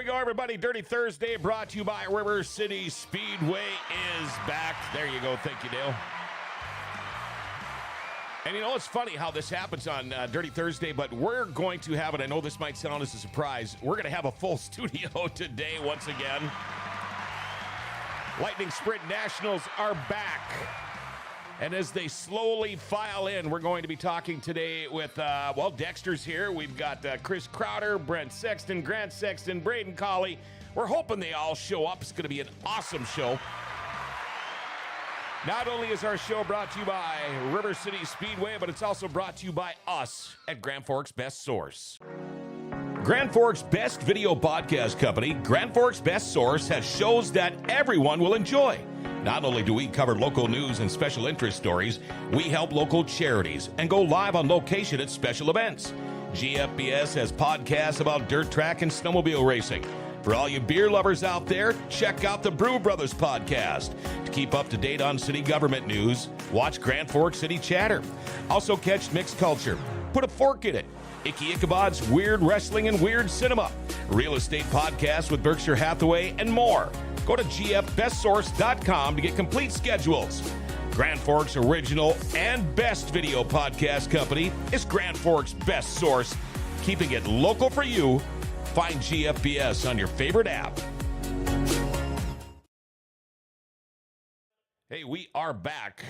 go, everybody. Dirty Thursday brought to you by River City Speedway is back. There you go. Thank you, Dale. And you know, it's funny how this happens on Dirty Thursday, but we're going to have it. I know this might sound as a surprise. We're going to have a full studio today once again. Lightning Sprint Nationals are back. And as they slowly file in, we're going to be talking today with, Dexter's here. We've got Chris Crowder, Brent Sexton, Grant Sexton, Braden Colley. We're hoping they all show up. It's going to be an awesome show. Not only is our show brought to you by River City Speedway, but it's also brought to you by us at Grand Forks Best Source. Grand Forks' best video podcast company, Grand Forks Best Source, has shows that everyone will enjoy. Not only do we cover local news and special interest stories, we help local charities and go live on location at special events. GFBS has podcasts about dirt track and snowmobile racing. For all you beer lovers out there, check out the Brew Brothers podcast. To keep up to date on city government news, watch Grand Forks City Chatter. Also catch Mixed Culture. Put a fork in it. Icky Ichabod's Weird Wrestling and Weird Cinema, Real Estate Podcast with Berkshire Hathaway, and more. Go to gfbestsource.com to get complete schedules. Grand Forks' original and best video podcast company is Grand Forks Best Source, keeping it local for you. Find GFBS on your favorite app. Hey, we are back,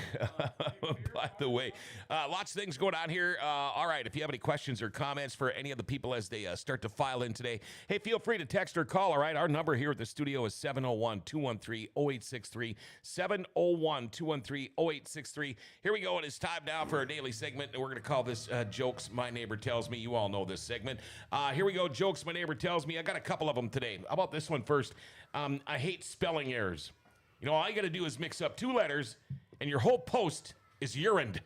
by the way. Lots of things going on here. All right, if you have any questions or comments for any of the people as they start to file in today, hey, feel free to text or call, all right? Our number here at the studio is 701-213-0863, 701-213-0863. Here we go. It is time now for our daily segment, and we're going to call this Jokes My Neighbor Tells Me. You all know this segment. Here we go, Jokes My Neighbor Tells Me. I got a couple of them today. How about this one first? I hate spelling errors. You know, all you got to do is mix up two letters, and your whole post is urined.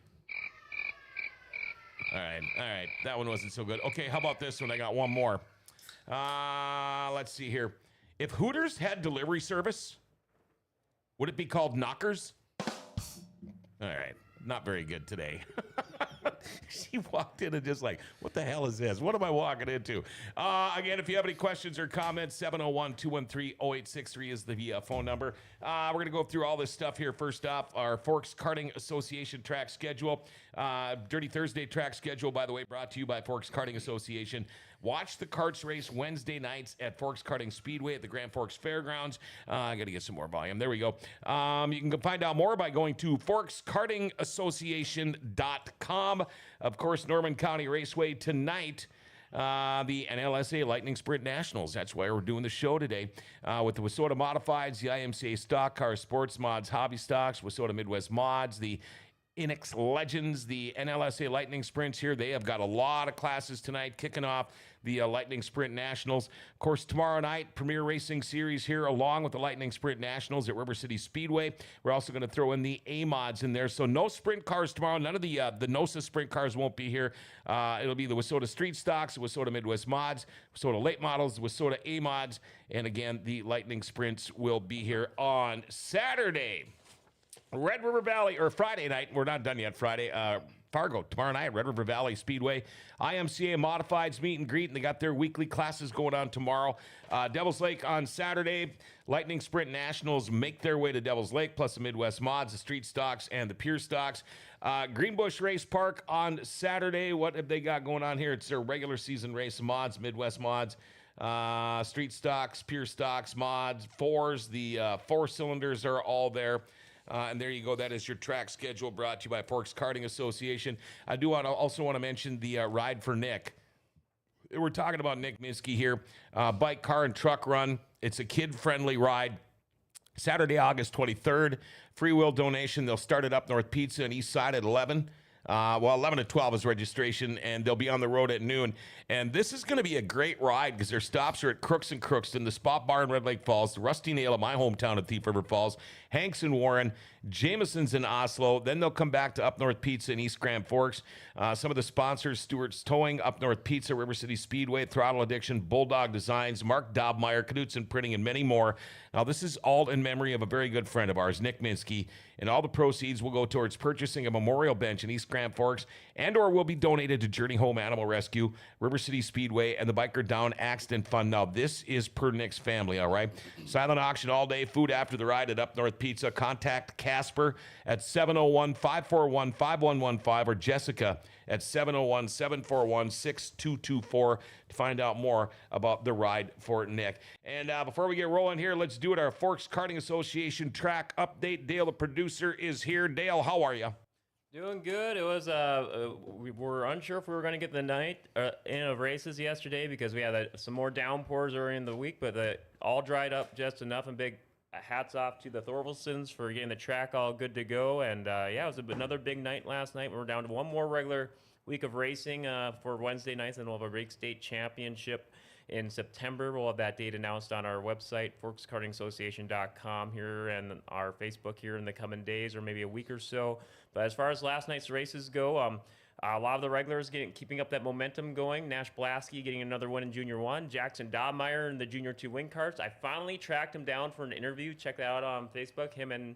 All right. That one wasn't so good. Okay, how about this one? I got one more. Let's see here. If Hooters had delivery service, would it be called Knockers? All right, not very good today. She walked in and just like, what the hell is this? What am I walking into? Again, if you have any questions or comments, 701-213-0863 is the phone number. We're going to go through all this stuff here. First off, our Forks Karting Association track schedule. Dirty Thursday track schedule, by the way, brought to you by Forks Karting Association. Watch the karts race Wednesday nights at Forks Karting Speedway at the Grand Forks Fairgrounds. I got to get some more volume. There we go. You can find out more by going to forkskartingassociation.com. Of course, Norman County Raceway tonight. The NLSA Lightning Sprint Nationals. That's why we're doing the show today with the Wissota Modifieds, the IMCA Stock Car Sports Mods, Hobby Stocks, Wissota Midwest Mods, the Inex Legends, the NLSA Lightning Sprints here. They have got a lot of classes tonight kicking off the Lightning Sprint Nationals. Of course, tomorrow night, Premier Racing Series here along with the Lightning Sprint Nationals at River City Speedway. We're also going to throw in the A-Mods in there. So no sprint cars tomorrow. None of the NOSA sprint cars won't be here. It'll be the Wissota Street Stocks, the Wissota Midwest Mods, Wissota Late Models, Wissota A-Mods, and again, the Lightning Sprints will be here on Saturday. Red River Valley, or Friday night, we're not done yet, Friday, Fargo, tomorrow night, Red River Valley Speedway. IMCA Modifieds meet and greet, and they got their weekly classes going on tomorrow. Devil's Lake on Saturday. Lightning Sprint Nationals make their way to Devil's Lake, plus the Midwest Mods, the Street Stocks, and the Pier Stocks. Greenbush Race Park on Saturday. What have they got going on here? It's their regular season race, Mods, Midwest Mods. Street Stocks, Pier Stocks, Mods, fours. The four cylinders are all there. And there you go. That is your track schedule brought to you by Forks Karting Association. I do also want to mention the Ride for Nick. We're talking about Nick Miskey here. Bike, car, and truck run. It's a kid-friendly ride. Saturday, August 23rd. Free will donation. They'll start it up North Pizza and East Side at 11. 11 to 12 is registration, and they'll be on the road at noon. And this is going to be a great ride because their stops are at Crooks and Crookston, the Spot Bar in Red Lake Falls, the Rusty Nail of my hometown at Thief River Falls, Hanks and Warren, Jameson's in Oslo. Then they'll come back to Up North Pizza in East Grand Forks. Some of the sponsors, Stewart's Towing, Up North Pizza, River City Speedway, Throttle Addiction, Bulldog Designs, Mark Dobmeyer, Knudsen Printing, and many more. Now, this is all in memory of a very good friend of ours, Nick Minsky, and all the proceeds will go towards purchasing a memorial bench in East Grand Forks, and or will be donated to Journey Home Animal Rescue, River City Speedway, and the Biker Down Accident Fund. Now, this is per Nick's family, all right? Silent auction all day, food after the ride at Up North Pizza. Contact Casper at 701-541-5115 or Jessica at 701-741-6224 to find out more about the ride for Nick. And before we get rolling here, let's do it. Our Forks Karting Association track update. Dale, the producer, is here. Dale, how are you? Doing good. It was we were unsure if we were going to get the night in of races yesterday because we had some more downpours early in the week, but all dried up just enough. And big hats off to the Thorvaldstens for getting the track all good to go. And yeah, it was another big night last night. We're down to one more regular week of racing for Wednesday nights, and we'll have a Rake State Championship in September. We'll have that date announced on our website, forkskartingassociation.com, here and our Facebook here in the coming days or maybe a week or so. But as far as last night's races go, a lot of the regulars keeping up that momentum going. Nash Blasky getting another win in Junior 1. Jackson Dobmeyer in the Junior 2 wing carts. I finally tracked him down for an interview. Check that out on Facebook. Him and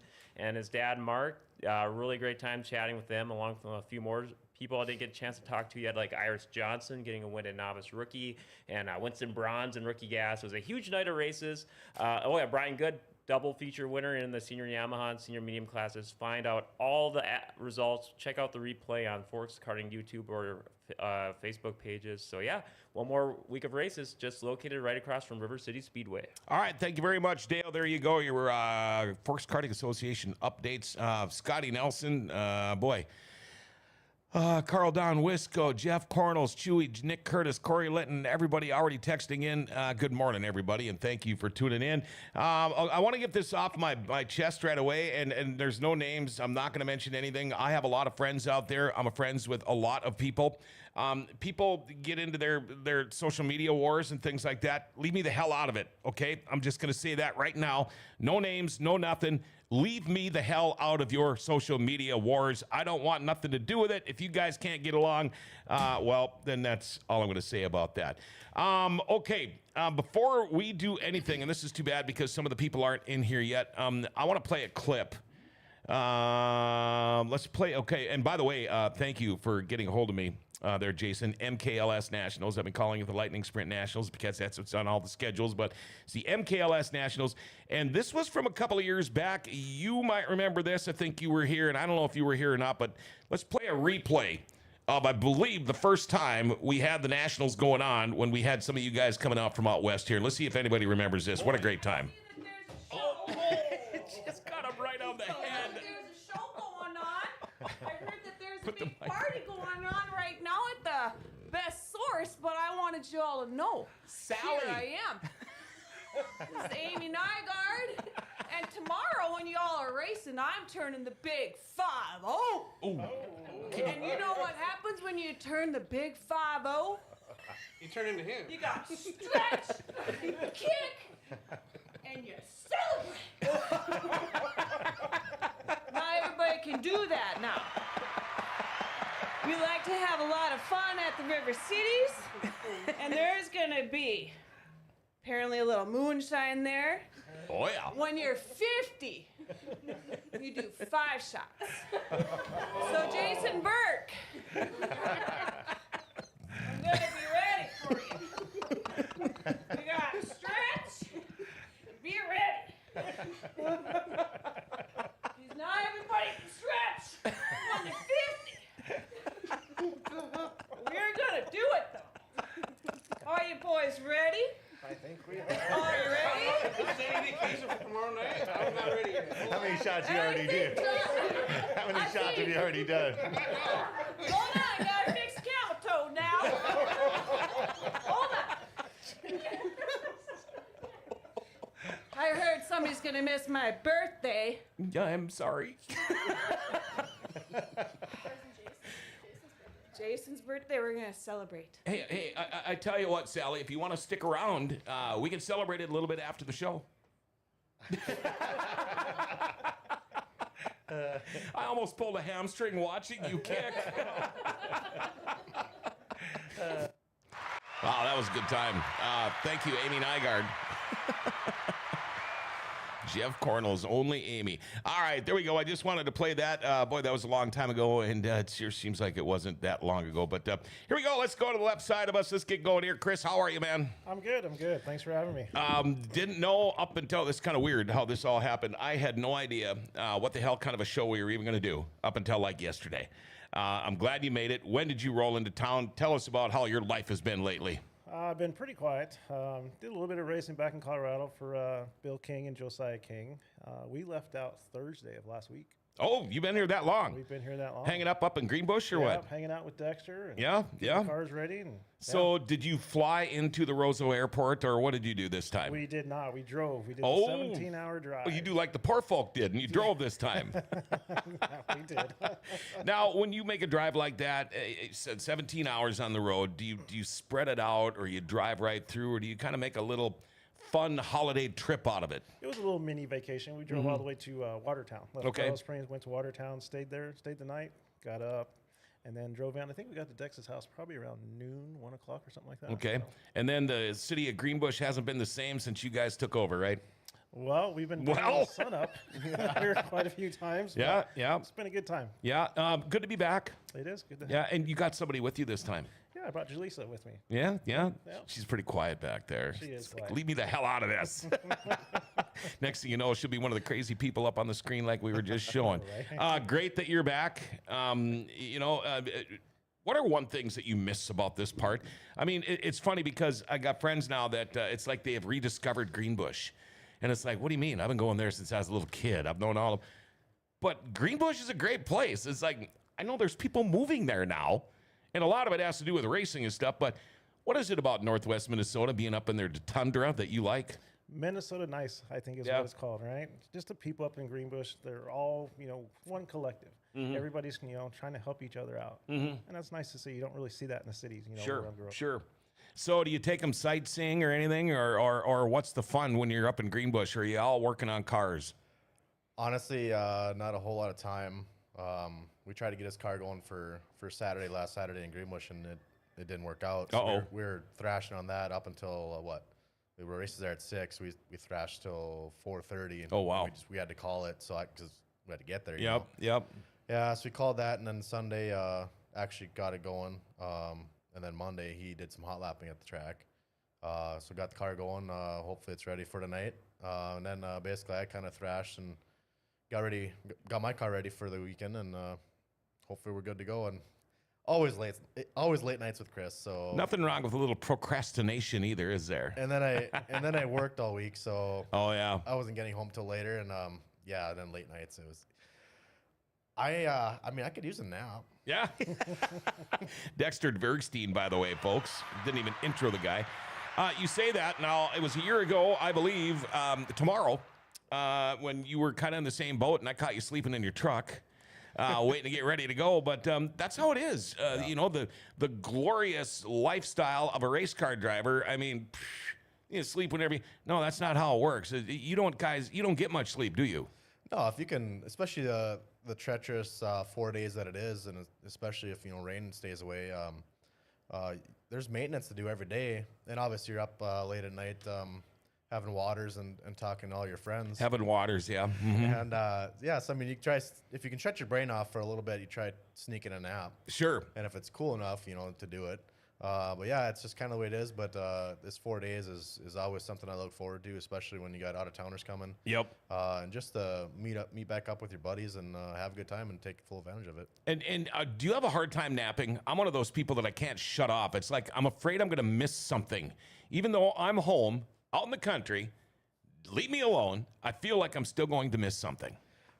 his dad, Mark. Really great time chatting with them, along with a few more people I didn't get a chance to talk to yet, like Iris Johnson getting a win in Novice Rookie, and Winston Bronze and Rookie Gas. It was a huge night of races. Brian Good, double feature winner in the senior Yamaha and senior medium classes. Find out all the results. Check out the replay on Forks Karting YouTube or Facebook pages. So yeah, one more week of races just located right across from River City Speedway. All right, thank you very much, Dale. There you go. Your Forks Karting Association updates. Scotty Nelson, Carl Don Wisco, Jeff Cornels, Chewy, Nick Curtis, Corey Litton, everybody already texting in. Good morning, everybody, and thank you for tuning in. I want to get this off my chest right away, and there's no names. I'm not going to mention anything. I have a lot of friends out there. I'm friends with a lot of people. People get into their social media wars and things like that. Leave me the hell out of it, okay? I'm just going to say that right now. No names, no nothing. Leave me the hell out of your social media wars. I don't want nothing to do with it. If you guys can't get along, well, then that's all I'm going to say about that. Before we do anything, and this is too bad because some of the people aren't in here yet, I want to play a clip. Let's play. Okay, and by the way, thank you for getting a hold of me. There, Jason, MKLS Nationals. I've been calling it the Lightning Sprint Nationals because that's what's on all the schedules, but it's the MKLS Nationals, and this was from a couple of years back. You might remember this. I think you were here, and I don't know if you were here or not, but let's play a replay of, I believe, the first time we had the Nationals going on when we had some of you guys coming out from out west here. Let's see if anybody remembers this. What a great time. It just got him right on the head. There's a show going on. I heard that there's a big party going on right now at the Best Source, but I wanted you all to know. Sally. Here I am. This is Amy Nygaard. And tomorrow when y'all are racing, I'm turning the big 5-0. Ooh. And you know what happens when you turn the big 5-0? You turn into him. You got to stretch, kick, and you celebrate. Not everybody can do that now. We like to have a lot of fun at the River Cities, and there's gonna be apparently a little moonshine there. Oh yeah. When you're 50, you do 5 shots. So Jason Burke, I'm gonna be ready for you. You gotta stretch, be ready. Because not everybody can stretch when they're 50. We're gonna do it though. Are you boys ready? I think we are. Are you ready? Is there any vacation for tomorrow night? I'm not ready yet. How many shots you already did? How many shots have you already done? Hold on, I gotta fix camel toe now. Hold on. I heard somebody's gonna miss my birthday. Yeah, I'm sorry. Jason's birthday, we're gonna celebrate. Hey, I tell you what, Sally, if you want to stick around, we can celebrate it a little bit after the show. I almost pulled a hamstring watching you kick. Wow, that was a good time. Thank you, Amy Nygaard. Jeff Cornell's only Amy. All right, there we go. I just wanted to play that. Boy, that was a long time ago, and it sure seems like it wasn't that long ago. But here we go. Let's go to the left side of us. Let's get going here. Chris, how are you, man? I'm good. Thanks for having me. Didn't know up until, this is kind of weird how this all happened. I had no idea what the hell kind of a show we were even going to do up until like yesterday. I'm glad you made it. When did you roll into town? Tell us about how your life has been lately. I've been pretty quiet. Did a little bit of racing back in Colorado for Bill King and Josiah King. We left out Thursday of last week. Oh, you've been here that long? We've been here that long. Hanging up in Greenbush or what? Hanging out with Dexter. And Yeah. getting the cars ready. And, So did you fly into the Roseau Airport, or what did you do this time? we did not. We drove. We did Oh. a 17-hour drive. Oh, you do like the poor folk did, and you drove this time. Yeah, we did. Now, when you make a drive like that, it said 17 hours on the road, do you spread it out, or you drive right through, or do you kind of make a little fun holiday trip out of it? It was a little mini vacation. We drove all the way to Watertown. Left Okay. Colorado Springs, went to Watertown, stayed there, stayed the night, got up, and then drove in. I think we got to Dex's house probably around noon, 1 o'clock or something like that. Okay. So- And then the city of Greenbush hasn't been the same since you guys took over, right? Well, we've been getting Well. the sun up here quite a few times. but Yeah, yeah. It's been a good time. Yeah. Good to be back. It is good to Yeah, and you got somebody with you this time. Yeah, I brought Jaleesa with me. Yeah. Yeah. She's pretty quiet back there. She is It's like, quiet. leave me the hell out of this. Next thing you know, she'll be one of the crazy people up on the screen like we were just showing. Great that you're back. What are one things that you miss about this part? I mean, it's funny because I got friends now that it's like they have rediscovered Greenbush. And it's like, what do you mean? I've been going there since I was a little kid. I've known all of them. But Greenbush is a great place. It's like, I know there's people moving there now. And a lot of it has to do with racing and stuff. But what is it about Northwest Minnesota being up in their tundra that you like? Minnesota Nice, I think is Yeah. what it's called, right? Just the people up in Greenbush, they're all, one collective. Mm-hmm. Everybody's, trying to help each other out. And that's nice to see. You don't really see that in the cities, where I grew up. Sure. So do you take them sightseeing or anything? Or what's the fun when you're up in Greenbush? Or are you all working on cars? Honestly, not a whole lot of time. We tried to get his car going for last Saturday in Greenbush, and it didn't work out. So Uh-oh. we were thrashing on that up until We were races there at 6. We thrashed till 4:30. And Oh, wow. We had to call it because we had to get there. you Yep. know? Yep. Yeah, so we called that, and then Sunday actually got it going. And then Monday he did some hot lapping at the track. So got the car going. Hopefully it's ready for tonight. And then basically I kind of thrashed and got my car ready for the weekend, and hopefully we're good to go. And always late nights with Chris. So Nothing wrong with a little procrastination either, is there? And then I worked all week, so Oh yeah. I wasn't getting home till later, and then late nights it was. I mean I could use a nap. Yeah. Dexter Dvergsten, by the way, folks. Didn't even intro the guy. You say that. Now, it was a year ago, I believe, tomorrow, when you were kind of in the same boat, and I caught you sleeping in your truck, waiting to get ready to go. But that's how it is. You know, the glorious lifestyle of a race car driver. I mean, you sleep whenever you... No, that's not how it works. You don't get much sleep, do you? No, if you can, especially the treacherous 4 days that it is, and especially if rain stays away, there's maintenance to do every day, and obviously you're up late at night having waters and talking to all your friends. Having waters, yeah. Mhm. And so I mean, you try if you can shut your brain off for a little bit, you try sneaking a nap, Sure. and if it's cool enough, to do it. But yeah, it's just kind of the way it is. But this 4 days is always something I look forward to, especially when you got out of towners coming. Yep. And just to meet back up with your buddies and have a good time and take full advantage of it. And do you have a hard time napping? I'm one of those people that I can't shut off. It's like I'm afraid I'm going to miss something. Even though I'm home, out in the country, leave me alone, I feel like I'm still going to miss something.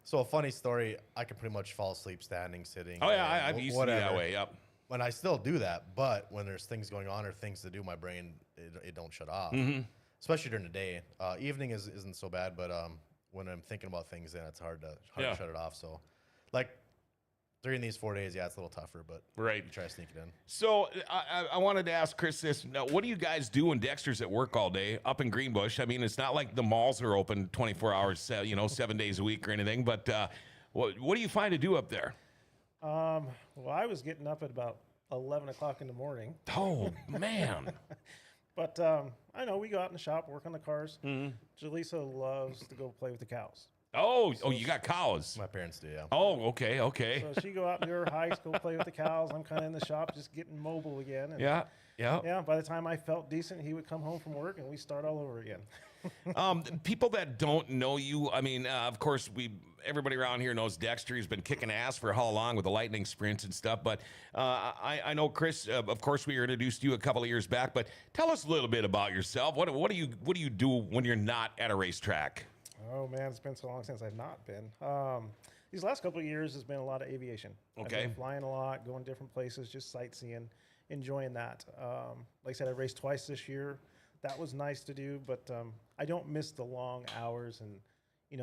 So a funny story, I can pretty much fall asleep standing, sitting. Oh, yeah, I used to be that whatever. way, yep. And I still do that, but when there's things going on or things to do, my brain, it don't shut off. Especially during the day. Evening isn't so bad, but when I'm thinking about things, then it's hard to shut it off. So, like, during these 4 days, it's a little tougher, but Right. you try to sneak it in. So I wanted to ask Chris this. Now, what do you guys do when Dexter's at work all day up in Greenbush? I mean, it's not like the malls are open 24 hours, 7 days a week or anything, but what do you find to do up there? Well, I was getting up at about 11 o'clock in the morning. Oh, man. But I know we go out in the shop, work on the cars. Jaleesa loves to go play with the cows. Oh, you got cows. My parents do, yeah. Oh, okay, okay. So she go out to her hikes, go play with the cows. I'm kind of in the shop, just getting mobile again. And Yeah, yeah. yeah, by the time I felt decent, he would come home from work and we start all over again. People that don't know you, I mean, of course, everybody around here knows Dexter. He's been kicking ass for how long with the lightning sprints and stuff. But I know Chris. Of course, we introduced you a couple of years back. But tell us a little bit about yourself. What do you do when you're not at a racetrack? Oh man, it's been so long since I've not been. These last couple of years has been a lot of aviation. Okay. I've been flying a lot, going different places, just sightseeing, enjoying that. Like I said, I raced twice this year. That was nice to do, but I don't miss the long hours and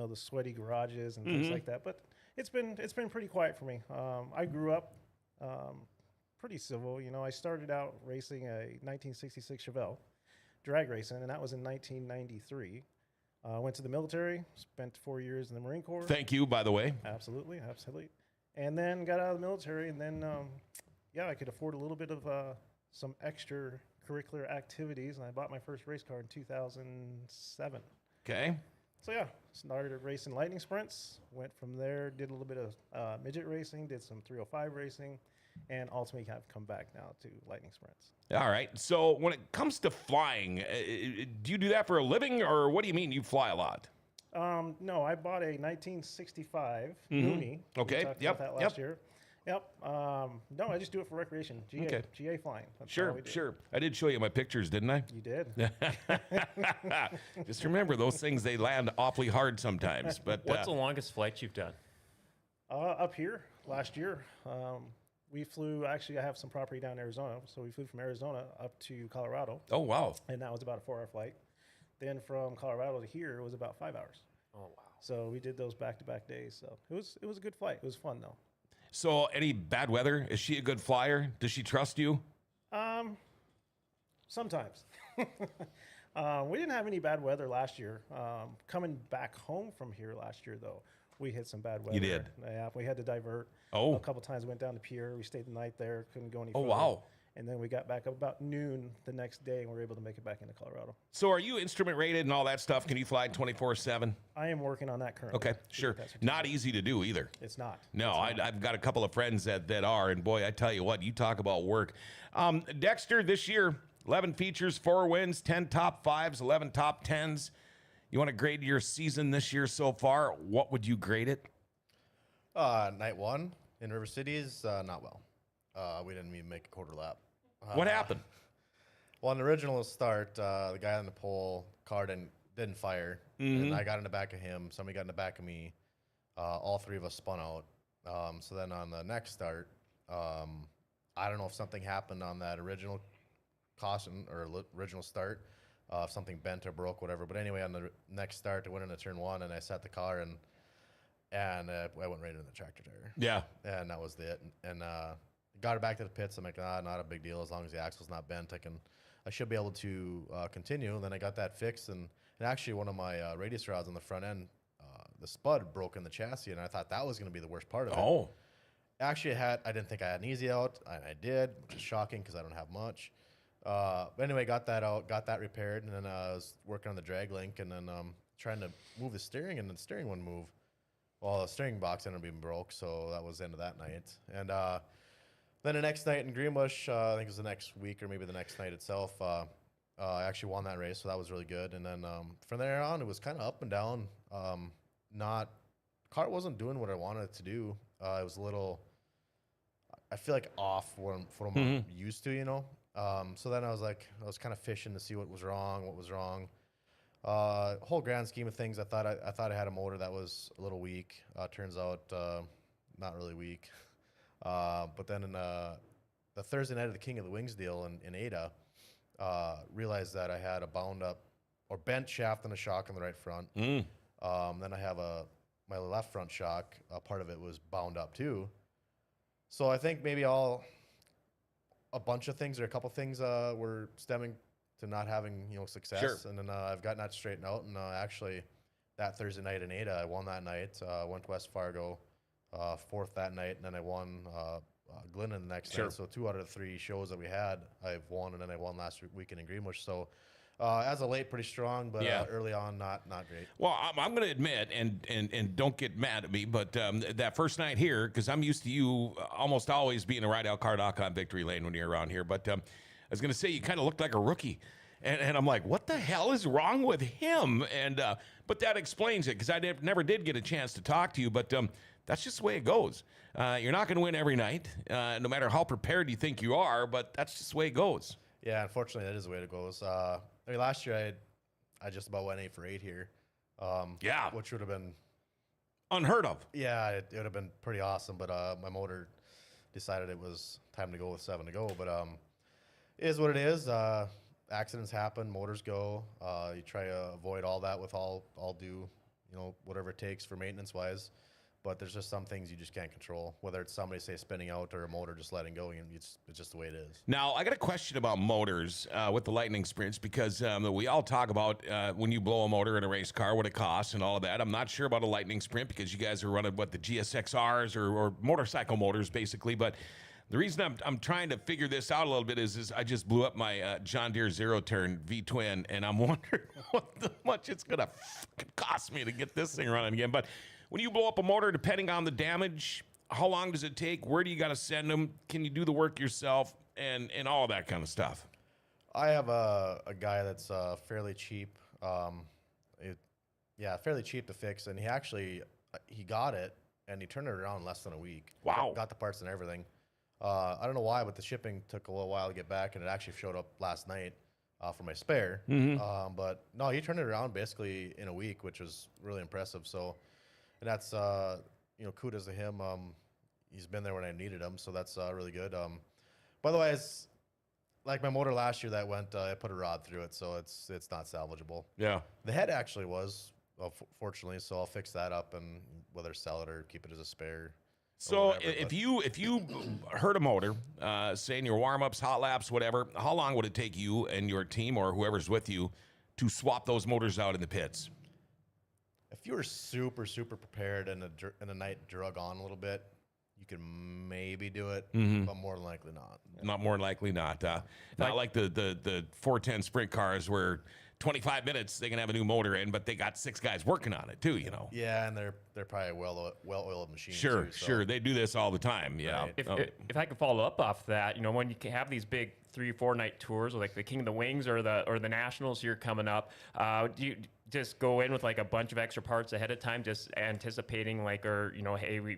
the sweaty garages and things like that. But it's been pretty quiet for me. I grew up pretty civil. I started out racing a 1966 Chevelle, drag racing, and that was in 1993. Went to the military, spent 4 years in the Marine Corps. Thank you, by the way. Absolutely. And then got out of the military, and then I could afford a little bit of some extracurricular activities, and I bought my first race car in 2007. Okay. So yeah, started racing lightning sprints, went from there, did a little bit of midget racing, did some 305 racing, and ultimately have come back now to lightning sprints. All right. So when it comes to flying, do you do that for a living, or what do you mean you fly a lot? No, I bought a 1965 Mooney. Okay, We talked yep, about that last year. Yep. No, I just do it for recreation. GA flying. That's all we do. Sure. I did show you my pictures, didn't I? You did. Just remember, those things, they land awfully hard sometimes. But What's the longest flight you've done? Up here last year, we flew. Actually, I have some property down in Arizona, so we flew from Arizona up to Colorado, oh, wow. and that was about a 4-hour flight. Then from Colorado to here was about 5 hours. Oh wow. So we did those back-to-back days. So it was a good flight. It was fun though. So any bad weather? Is she a good flyer? Does she trust you? Sometimes. We didn't have any bad weather last year. Coming back home from here last year, though, we hit some bad weather. You did? Yeah, we had to divert. Oh. A couple times went down to Pierre. We stayed the night there. Couldn't go any Oh, further. wow. And then we got back up about noon the next day, and we were able to make it back into Colorado. So are you instrument rated and all that stuff? Can you fly 24/7? I am working on that currently. Okay, sure. Not easy to do either. It's not. No, I've got a couple of friends that are, and boy, I tell you what, you talk about work. Dexter, this year, 11 features, 4 wins, 10 top 5s, 11 top 10s. You want to grade your season this year so far? What would you grade it? Night one in River City is not well. We didn't even make a quarter lap. What happened? Well, on the original start, the guy on the pole car didn't fire, and I got in the back of him. Somebody got in the back of me. All three of us spun out. So then on the next start, I don't know if something happened on that original caution or original start, if something bent or broke, whatever. But anyway, on the next start, I went into turn one, and I set the car and I went right into the tractor tire. Yeah. And that was it. And got it back to the pits. I'm like, not a big deal. As long as the axle's not bent, I should be able to continue. And then I got that fixed. And actually, one of my radius rods on the front end, the spud broke in the chassis. And I thought that was going to be the worst part of it. Oh. Actually, I didn't think I had an easy out. I did, which is shocking because I don't have much. But anyway, got that out, got that repaired. And then I was working on the drag link and then trying to move the steering, and the steering wouldn't move. Well, the steering box ended up being broke, so that was the end of that night. And then the next night in Greenbush, I think it was the next week or maybe the next night itself, I actually won that race, so that was really good. And then from there on, it was kind of up and down. Car wasn't doing what I wanted it to do. It was a little, I feel like off from what I'm used to, So then I was kind of fishing to see what was wrong. Whole grand scheme of things, I thought I had a motor that was a little weak. Turns out not really weak. But then in the Thursday night of the King of the Wings deal in Ada, realized that I had a bound up or bent shaft and a shock on the right front. Then I have my left front shock. Part of it was bound up too. So I think maybe a bunch of things or a couple things were stemming to not having success. Sure. And then I've gotten that straightened out. And actually, that Thursday night in Ada, I won that night. Went to West Fargo, fourth that night, and then I won Glennon the next Sure. night. So 2 out of the 3 shows that we had, I've won, and then I won last weekend in Greenbush. So as of late, pretty strong, but Yeah. early on, not great. Well, I'm going to admit, and don't get mad at me, but that first night here, because I'm used to you almost always being a ride-out car knock on victory lane when you're around here, but I was going to say you kind of looked like a rookie. And I'm like, what the hell is wrong with him? And but that explains it, because I never did get a chance to talk to you, but that's just the way it goes. You're not going to win every night, no matter how prepared you think you are, but that's just the way it goes. Yeah, unfortunately, that is the way it goes. I mean, last year I just about went 8 for 8 here. Yeah. Which would have been Unheard of. Yeah, it would have been pretty awesome, but my motor decided it was time to go with 7 to go. But it is what it is. Accidents happen, motors go. You try to avoid all that with all due, whatever it takes for maintenance wise. But there's just some things you just can't control, whether it's somebody, say, spinning out or a motor just letting go. It's just the way it is. Now, I got a question about motors with the Lightning Sprints, because we all talk about when you blow a motor in a race car, what it costs and all of that. I'm not sure about a Lightning Sprint, because you guys are running, the GSXRs or motorcycle motors, basically. But the reason I'm trying to figure this out a little bit is I just blew up my John Deere Zero Turn V-twin, and I'm wondering what much it's going to cost me to get this thing running again. But when you blow up a motor, depending on the damage, how long does it take? Where do you got to send them? Can you do the work yourself? And all that kind of stuff. I have a guy that's fairly cheap. Fairly cheap to fix, and he got it, and he turned it around in less than a week. Wow. Got the parts and everything. I don't know why, but the shipping took a little while to get back, and it actually showed up last night for my spare. But no, he turned it around basically in a week, which was really impressive. So, and that's kudos to him. He's been there when I needed him, so that's really good. By the way, it's like my motor last year that went. I put a rod through it, so it's not salvageable. Yeah. The head actually was, fortunately, so I'll fix that up and whether sell it or keep it as a spare. So whatever, if you hurt a motor, say in your warm-ups, hot laps, whatever, how long would it take you and your team or whoever's with you to swap those motors out in the pits? If you were super, super prepared and the night drug on a little bit, you could maybe do it, but more than likely not. Not more than likely not. Not like the 410 sprint cars where 25 minutes they can have a new motor in, but they got 6 guys working on it too, Yeah, and they're probably well-oiled machines. Sure, too, so. sure. They do this all the time. Yeah. Right. If I could follow up off that, when you have these big 3-4 night tours, like the King of the Wings or the Nationals here coming up, do you just go in with like a bunch of extra parts ahead of time, just anticipating hey, we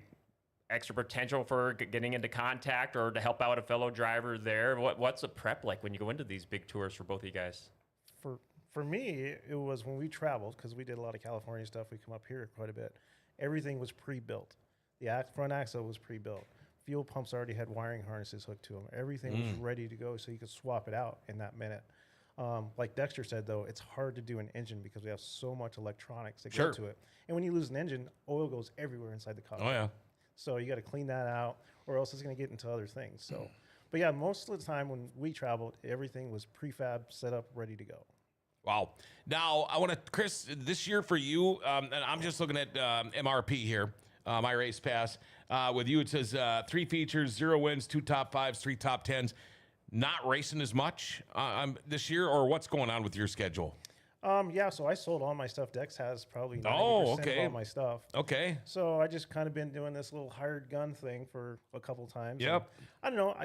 extra potential for getting into contact or to help out a fellow driver there? What's the prep like when you go into these big tours for both of you guys? For me, it was when we traveled, because we did a lot of California stuff. We come up here quite a bit. Everything was pre-built. The front axle was pre-built. Fuel pumps already had wiring harnesses hooked to them. Everything was ready to go, so you could swap it out in that minute. Like Dexter said, though, it's hard to do an engine because we have so much electronics that go to it. And when you lose an engine, oil goes everywhere inside the car. Oh, yeah. So you got to clean that out, or else it's going to get into other things. So, but yeah, most of the time when we traveled, everything was prefab, set up, ready to go. Wow. Now, I want to, Chris, this year for you, and I'm just looking at MRP here, my race pass. With you, it says 3 features, 0 wins, 2 top 5s, 3 top 10s. Not racing as much this year, or what's going on with your schedule? Yeah, so I sold all my stuff. Dex has probably 90% of all my stuff. Okay. So I just kind of been doing this little hired gun thing for a couple times. Yep. And I don't know.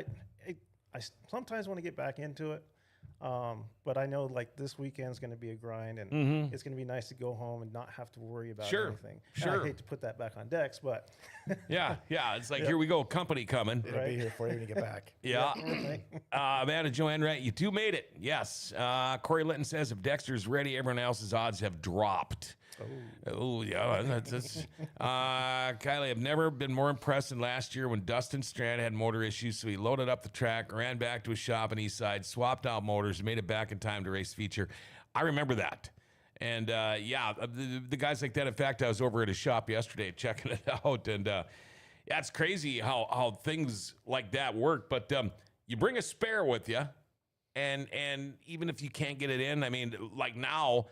I sometimes want to get back into it. But I know like this weekend's going to be a grind, and it's going to be nice to go home and not have to worry about anything. And I hate to put that back on Dex, but yeah. It's like, here we go, company coming. It'll be here for you when you get back. Yeah. Amanda Joanne, right? You 2 made it. Yes. Corey Litton says if Dexter's ready, everyone else's odds have dropped. Oh, yeah. That's Kylie, I've never been more impressed than last year when Dustin Strand had motor issues, so he loaded up the track, ran back to his shop in Eastside, swapped out motors, and made it back in time to race feature. I remember that. And, the guys like that. In fact, I was over at his shop yesterday checking it out, and it's crazy how things like that work. But you bring a spare with you, and even if you can't get it in, I mean, like now,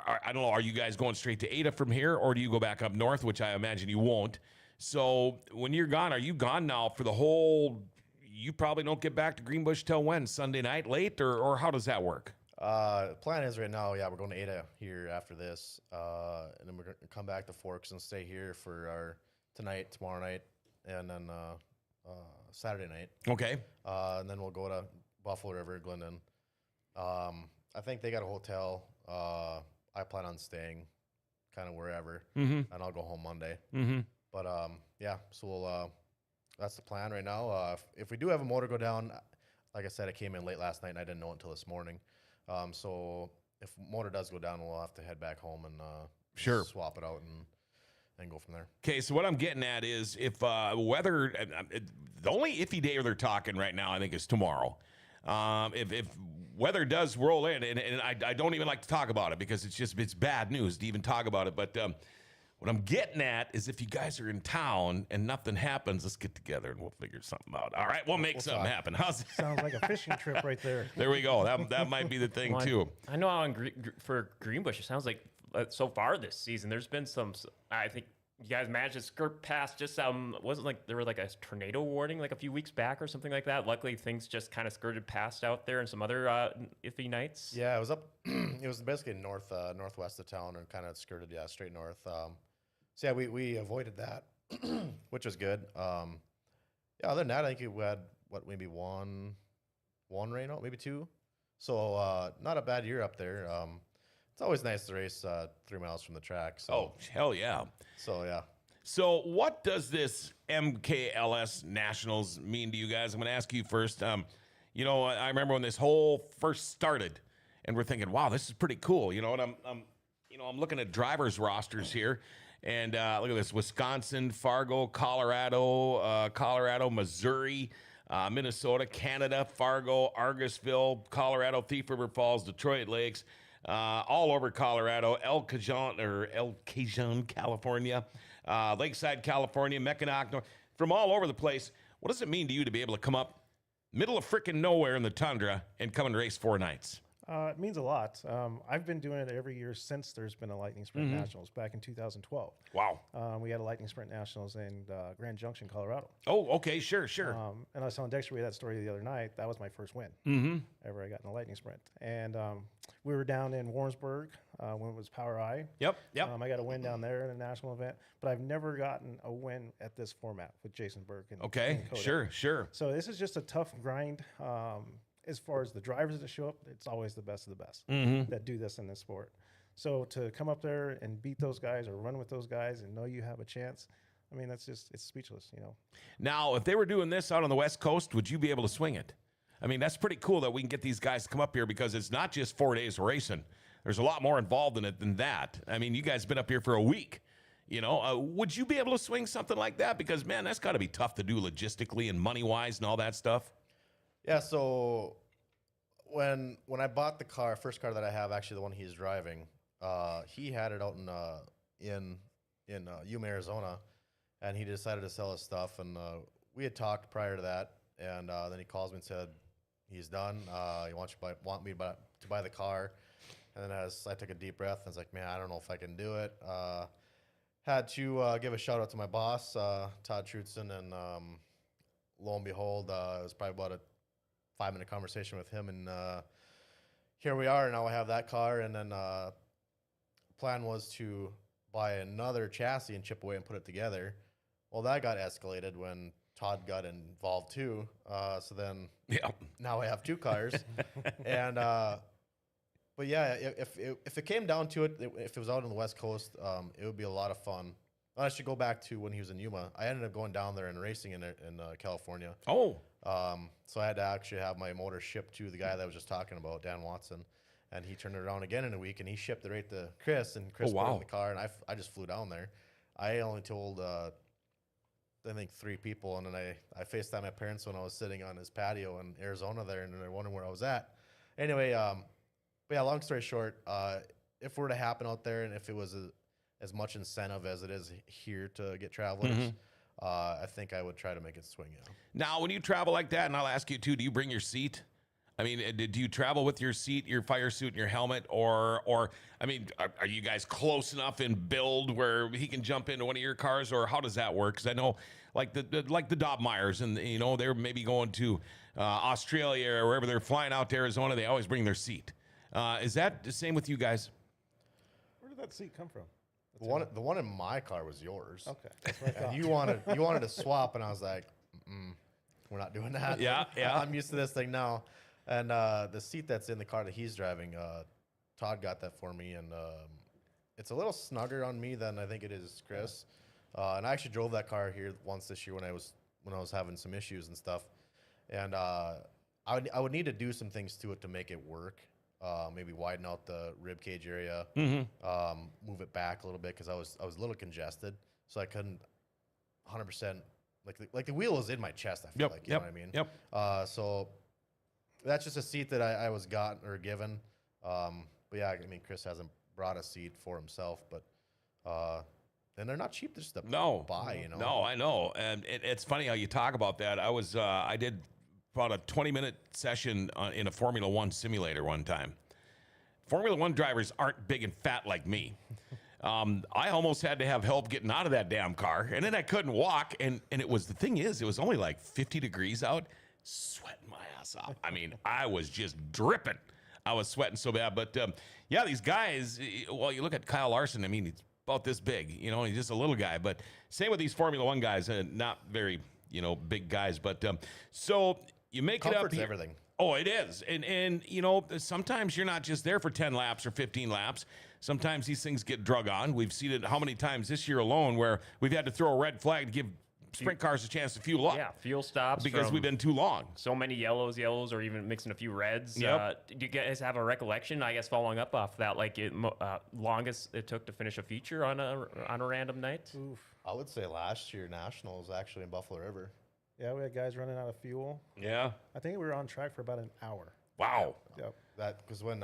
I don't know, are you guys going straight to Ada from here, or do you go back up north, which I imagine you won't? So when you're gone, are you gone now for the whole? You probably don't get back to Greenbush till when? Sunday night late, or how does that work? Plan is right now, yeah, we're going to Ada here after this, and then we're going to come back to Forks and stay here for our tonight, tomorrow night, and then Saturday night. Okay. And then we'll go to Buffalo River, Glendon. I think they got a hotel. I plan on staying kind of wherever, and I'll go home Monday. But yeah, so we'll, that's the plan right now. If we do have a motor go down, like I said, it came in late last night and I didn't know it until this morning. So if motor does go down, we'll have to head back home and Sure. swap it out and go from there. Okay, so what I'm getting at is if weather, the only iffy day they're talking right now, I think, is tomorrow. If weather does roll in, and I don't even like to talk about it because it's bad news to even talk about it. But what I'm getting at is if you guys are in town and nothing happens, let's get together and we'll figure something out. All right, we'll make something happen. How's that? Sounds like a fishing trip right there. There we go. That might be the thing too. I know how for Greenbush, it sounds like so far this season, there's been some. I think you guys managed to skirt past just wasn't like there were like a tornado warning like a few weeks back or something like that. Luckily, things just kind of skirted past out there and some other iffy nights. Yeah, it was up. It was basically northwest of town and kind of skirted straight north. So yeah, we avoided that, which was good. Yeah, other than that, I think we had maybe one rain out, maybe two. So not a bad year up there. It's always nice to race 3 miles from the track. So, Oh, hell yeah. So yeah. So what does this MKLS Nationals mean to you guys? I'm going to ask you first. You know, I remember when this whole first started, and we're thinking, "Wow, this is pretty cool." You know, and I'm looking at drivers' rosters here, and look at this: Wisconsin, Fargo, Colorado, Missouri, Minnesota, Canada, Fargo, Argusville, Colorado, Thief River Falls, Detroit Lakes. All over Colorado, El Cajon, California, Lakeside, California, Mackinac, from all over the place. What does it mean to you to be able to come up middle of frickin' nowhere in the tundra and come and race 4 nights? It means a lot. I've been doing it every year since there's been a Lightning Sprint Nationals back in 2012. Wow. We had a Lightning Sprint Nationals in Grand Junction, Colorado. Oh, okay, sure. And I was telling Dexter that story the other night. That was my first win ever I got in a Lightning Sprint. And we were down in Warrensburg when it was Power I. Yep. I got a win down there in a national event, but I've never gotten a win at this format with Jason Burke. And Okay, sure. So this is just a tough grind. As far as the drivers that show up, it's always the best of the best that do this in this sport. So to come up there and beat those guys or run with those guys and know you have a chance, I mean, it's speechless, you know. Now, if they were doing this out on the West Coast, would you be able to swing it? I mean, that's pretty cool that we can get these guys to come up here because it's not just 4 days of racing. There's a lot more involved in it than that. I mean, you guys have been up here for a week. You know, would you be able to swing something like that? Because, man, that's got to be tough to do logistically and money-wise and all that stuff. Yeah, so when I bought the car, first car that I have, actually the one he's driving, he had it out in Yuma, Arizona, and he decided to sell his stuff. And we had talked prior to that, and then he calls me and said he's done. He want me to buy the car. And then as I took a deep breath, I was like, man, I don't know if I can do it. Had to give a shout out to my boss, Todd Trutzen, and lo and behold, it was probably about a 5-minute conversation with him, and here we are. Now I have that car, and then plan was to buy another chassis and chip away and put it together. Well, that got escalated when Todd got involved too. So then now I have 2 cars, and but yeah, if it came down to it, if it was out on the West Coast, it would be a lot of fun. I should go back to when he was in Yuma. I ended up going down there and racing in California. Oh. So I had to actually have my motor shipped to the guy that I was just talking about, Dan Watson, and he turned it around again in a week, and he shipped it right to Chris, and Chris put it in the car, and I just flew down there. I only told, I think 3 people, and then I FaceTimed my parents when I was sitting on his patio in Arizona there, and they're wondering where I was at. Anyway, but yeah, long story short, if it were to happen out there, and if it was as much incentive as it is here to get travelers, I think I would try to make it swing. Yeah. Now, when you travel like that, and I'll ask you too, do you bring your seat? I mean, do you travel with your seat, your fire suit, and your helmet, or I mean, are you guys close enough in build where he can jump into one of your cars, or how does that work? Because I know, like the Dobmeyers, and you know they're maybe going to Australia or wherever they're flying out to Arizona. They always bring their seat. Is that the same with you guys? Where did that seat come from? The one in my car was yours. Okay. That's what I thought. And you wanted to swap, and I was like, we're not doing that. Yeah. I'm used to this thing now. And the seat that's in the car that he's driving, Todd got that for me, and it's a little snugger on me than I think it is Chris. And I actually drove that car here once this year when I was having some issues and stuff. And I would need to do some things to it to make it work. Maybe widen out the rib cage area, move it back a little bit because I was a little congested, so I couldn't 100% like the wheel was in my chest. I feel like you know what I mean. Yep. So that's just a seat that I was gotten or given. But yeah, I mean Chris hasn't brought a seat for himself, but and they're not cheap just to buy. You know. No, I know, and it's funny how you talk about that. I did about a 20-minute session in a Formula One simulator one time. Formula One drivers aren't big and fat like me. I almost had to have help getting out of that damn car, and then I couldn't walk. And it was it was only like 50 degrees out, sweating my ass off. I mean, I was just dripping. I was sweating so bad. But yeah, these guys. Well, you look at Kyle Larson. I mean, he's about this big. You know, he's just a little guy. But same with these Formula One guys, not very big guys. But so. You make Comfort's it up here. Everything. Oh, it is. And sometimes you're not just there for 10 laps or 15 laps. Sometimes these things get drug on. We've seen it how many times this year alone where we've had to throw a red flag to give sprint cars a chance to fuel up. Yeah, fuel stops because we've been too long. So many yellows, or even mixing a few reds. Yep. Do you guys have a recollection? I guess following up off that, like longest it took to finish a feature on a random night. Oof. I would say last year Nationals actually in Buffalo River. Yeah, we had guys running out of fuel. Yeah. I think we were on track for about an hour. Wow. Yep. That because when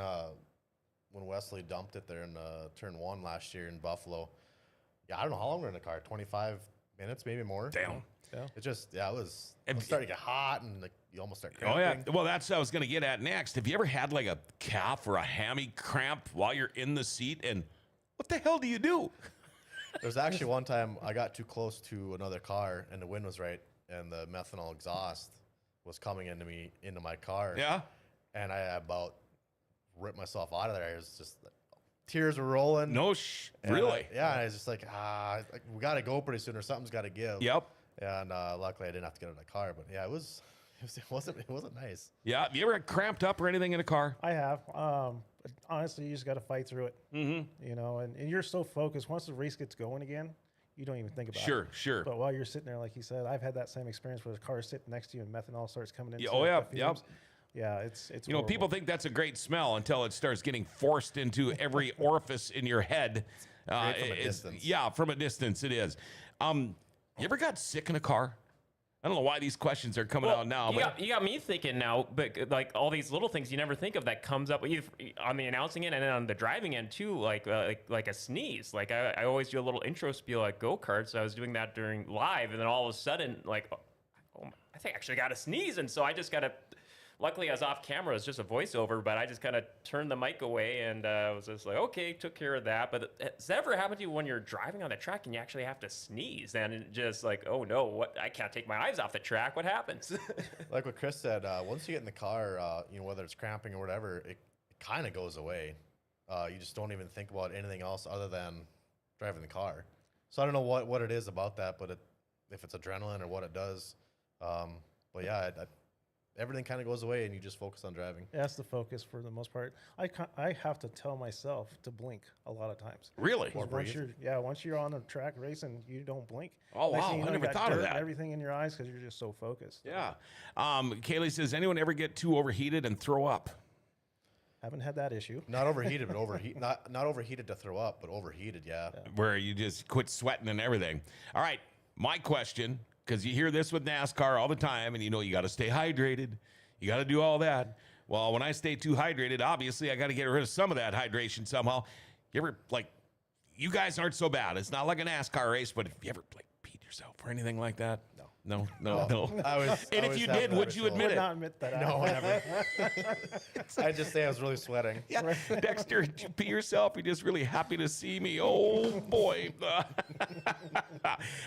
Wesley dumped it there in turn 1 last year in Buffalo, I don't know how long we were in the car, 25 minutes, maybe more. Damn. Yeah. It just it was starting to get hot and you almost start Oh cramping. yeah. Well, that's what I was going to get at next. Have you ever had like a calf or a hammy cramp while you're in the seat? And what the hell do you do? There's actually one time I got too close to another car and the wind was right. And the methanol exhaust was coming into my car. Yeah. And I about ripped myself out of there. I was just tears were rolling. No, really? I was just like, we got to go pretty soon or something's got to give. Yep. And luckily I didn't have to get out of the car. But yeah, it wasn't nice. Yeah. Have you ever cramped up or anything in a car? I have. Honestly, you just got to fight through it. Mm-hmm. And you're so focused. Once the race gets going again, you don't even think about it. Sure. But while you're sitting there, like he said, I've had that same experience where the car is sitting next to you and methanol starts coming in. Yep. Yeah, it's people horrible. think that's a great smell until it starts getting forced into every orifice in your head. Great from a distance. Yeah, from a distance it is. You ever got sick in a car? I don't know why these questions are coming out now. You got me thinking now, but like all these little things you never think of that comes up either on the announcing end and then on the driving end too, like a sneeze. Like I always do a little intro spiel at go-karts. So I was doing that during live, and then all of a sudden, like, I think I actually got a sneeze, and so I just got to. Luckily, I was off camera. It's just a voiceover, but I just kind of turned the mic away and was just like, okay, took care of that. But has that ever happened to you when you're driving on the track and you actually have to sneeze? And it just like, oh no, what? I can't take my eyes off the track. What happens? Like what Chris said, once you get in the car, whether it's cramping or whatever, it kind of goes away. You just don't even think about anything else other than driving the car. So I don't know what it is about that, but if it's adrenaline or what it does. But yeah, everything kind of goes away and you just focus on driving. That's the focus for the most part. I have to tell myself to blink a lot of times. Really? Once you're on the track racing, you don't blink. Oh, Next wow. thing you I know, never you got thought of dirt that. and everything in your eyes because you're just so focused. Yeah. Kaylee says, anyone ever get too overheated and throw up? Haven't had that issue. Not overheated, but not overheated to throw up, but overheated, yeah. Where you just quit sweating and everything. All right. My question, because you hear this with NASCAR all the time, and you got to stay hydrated. You got to do all that. Well, when I stay too hydrated, obviously I got to get rid of some of that hydration somehow. You ever, you guys aren't so bad. It's not like a NASCAR race, but if you ever, peed yourself or anything like that? No. I was. And if you did, would you admit Would it? not admit that. No, never. I just say I was really sweating. Yeah, Dexter, did you pee yourself? You're just really happy to see me. Oh boy,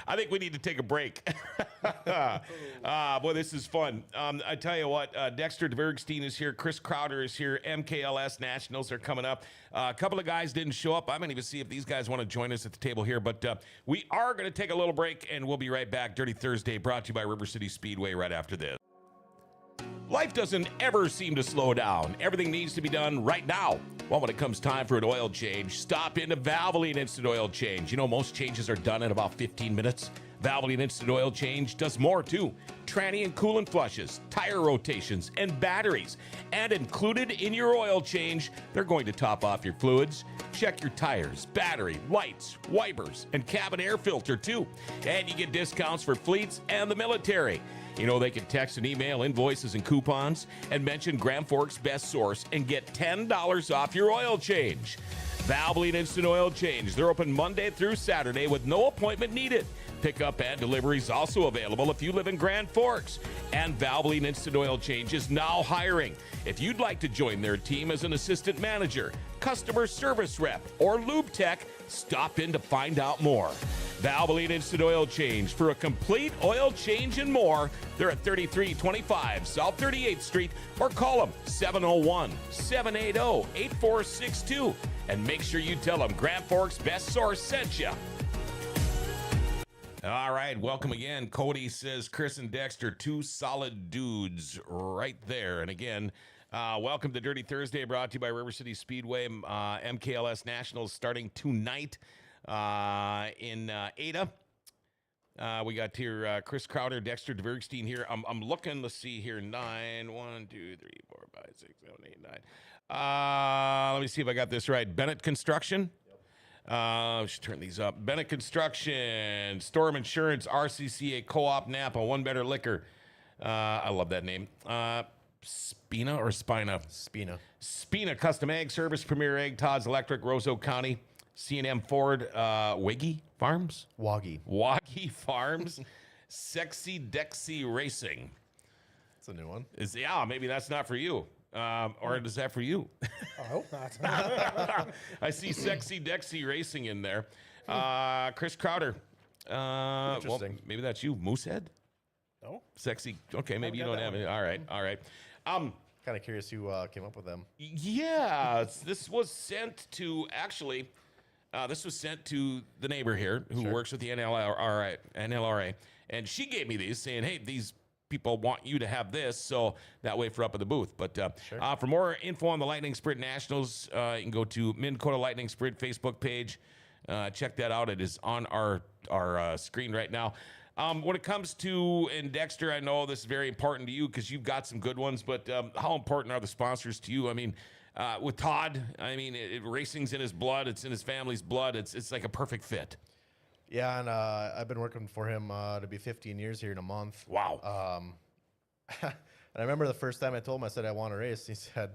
I think we need to take a break. Boy, this is fun. I tell you what, Dexter Dvergsten is here. Chris Crowder is here. MKLS Nationals are coming up. A couple of guys didn't show up. I'm going to even see if these guys want to join us at the table here. But we are going to take a little break, and we'll be right back. Dirty Thursday, brought to you by River City Speedway right after this. Life doesn't ever seem to slow down. Everything needs to be done right now. Well, when it comes time for an oil change, stop into Valvoline Instant Oil Change. You know, most changes are done in about 15 minutes. Valvoline Instant Oil Change does more too. Tranny and coolant flushes, tire rotations, and batteries. And included in your oil change, they're going to top off your fluids. Check your tires, battery, lights, wipers, and cabin air filter too. And you get discounts for fleets and the military. You know, they can text and email invoices and coupons and mention Grand Forks Best Source and get $10 off your oil change. Valvoline Instant Oil Change. They're open Monday through Saturday with no appointment needed. Pickup and delivery is also available if you live in Grand Forks. And Valvoline Instant Oil Change is now hiring. If you'd like to join their team as an assistant manager, customer service rep, or lube tech, stop in to find out more. Valvoline Instant Oil Change for a complete oil change and more. They're at 3325 South 38th Street or call them 701-780-8462 and make sure you tell them Grand Forks Best Source sent you. All right, welcome again. Cody says Chris and Dexter, two solid dudes right there. And again, welcome to Dirty Thursday, brought to you by River City Speedway. MKLS Nationals starting tonight in Ada. We got here Chris Crowder, Dexter Dvergsten here. I'm looking, let's see here, 9, 1, 2, 3, 4, 5, 6, 7, 8, 9. Let me see if I got this right. Bennett Construction. Should turn these up. Bennett Construction, Storm Insurance, RCCA Co-op Napa, One Better Liquor. I love that name. Spina or Spina? Spina Custom Ag Service, Premier Ag, Todd's Electric, Roseau County, C&M Ford, Wiggy Farms? Waggy Farms, Sexy Dexy Racing. It's a new one. Yeah, maybe that's not for you. Or is that for you? I hope not. I see Sexy Dexy Racing in there. Chris Crowder. Well, maybe that's you. Moosehead? No. Sexy. Okay, maybe you don't have it. All right. Kind of curious who came up with them. Yeah, this was sent to the neighbor here who works with the NLRA, and she gave me these, saying, "Hey, these people want you to have this, so that way for up at the booth." But for more info on the Lightning Sprint Nationals, you can go to Minn-Kota Lightning Sprint Facebook page. Check that out. It is on our screen right now. When it comes to, and Dexter, I know this is very important to you because you've got some good ones, but how important are the sponsors to you? I mean, with Todd, I mean, racing's in his blood. It's in his family's blood. It's like a perfect fit. Yeah, and I've been working for him to be 15 years here in a month. Wow. And I remember the first time I told him, I said, I want to race. He said,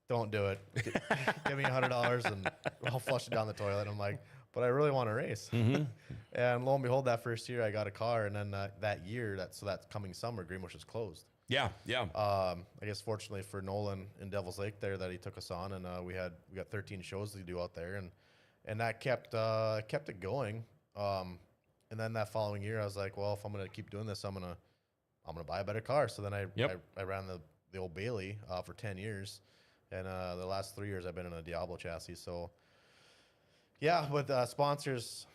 don't do it. Give me $100 and I'll flush it down the toilet. I'm like, but I really want to race. Mm-hmm. And lo and behold, that first year I got a car. And then that year, that coming summer, Greenbush was closed. Yeah. I guess fortunately for Nolan in Devil's Lake there that he took us on. And we got 13 shows to do out there. And that kept it going. And then that following year, I was like, well, if I'm gonna keep doing this, I'm gonna buy a better car. So then I ran the old Bailey for 10 years, and the last 3 years I've been in a Diablo chassis. So yeah, with sponsors,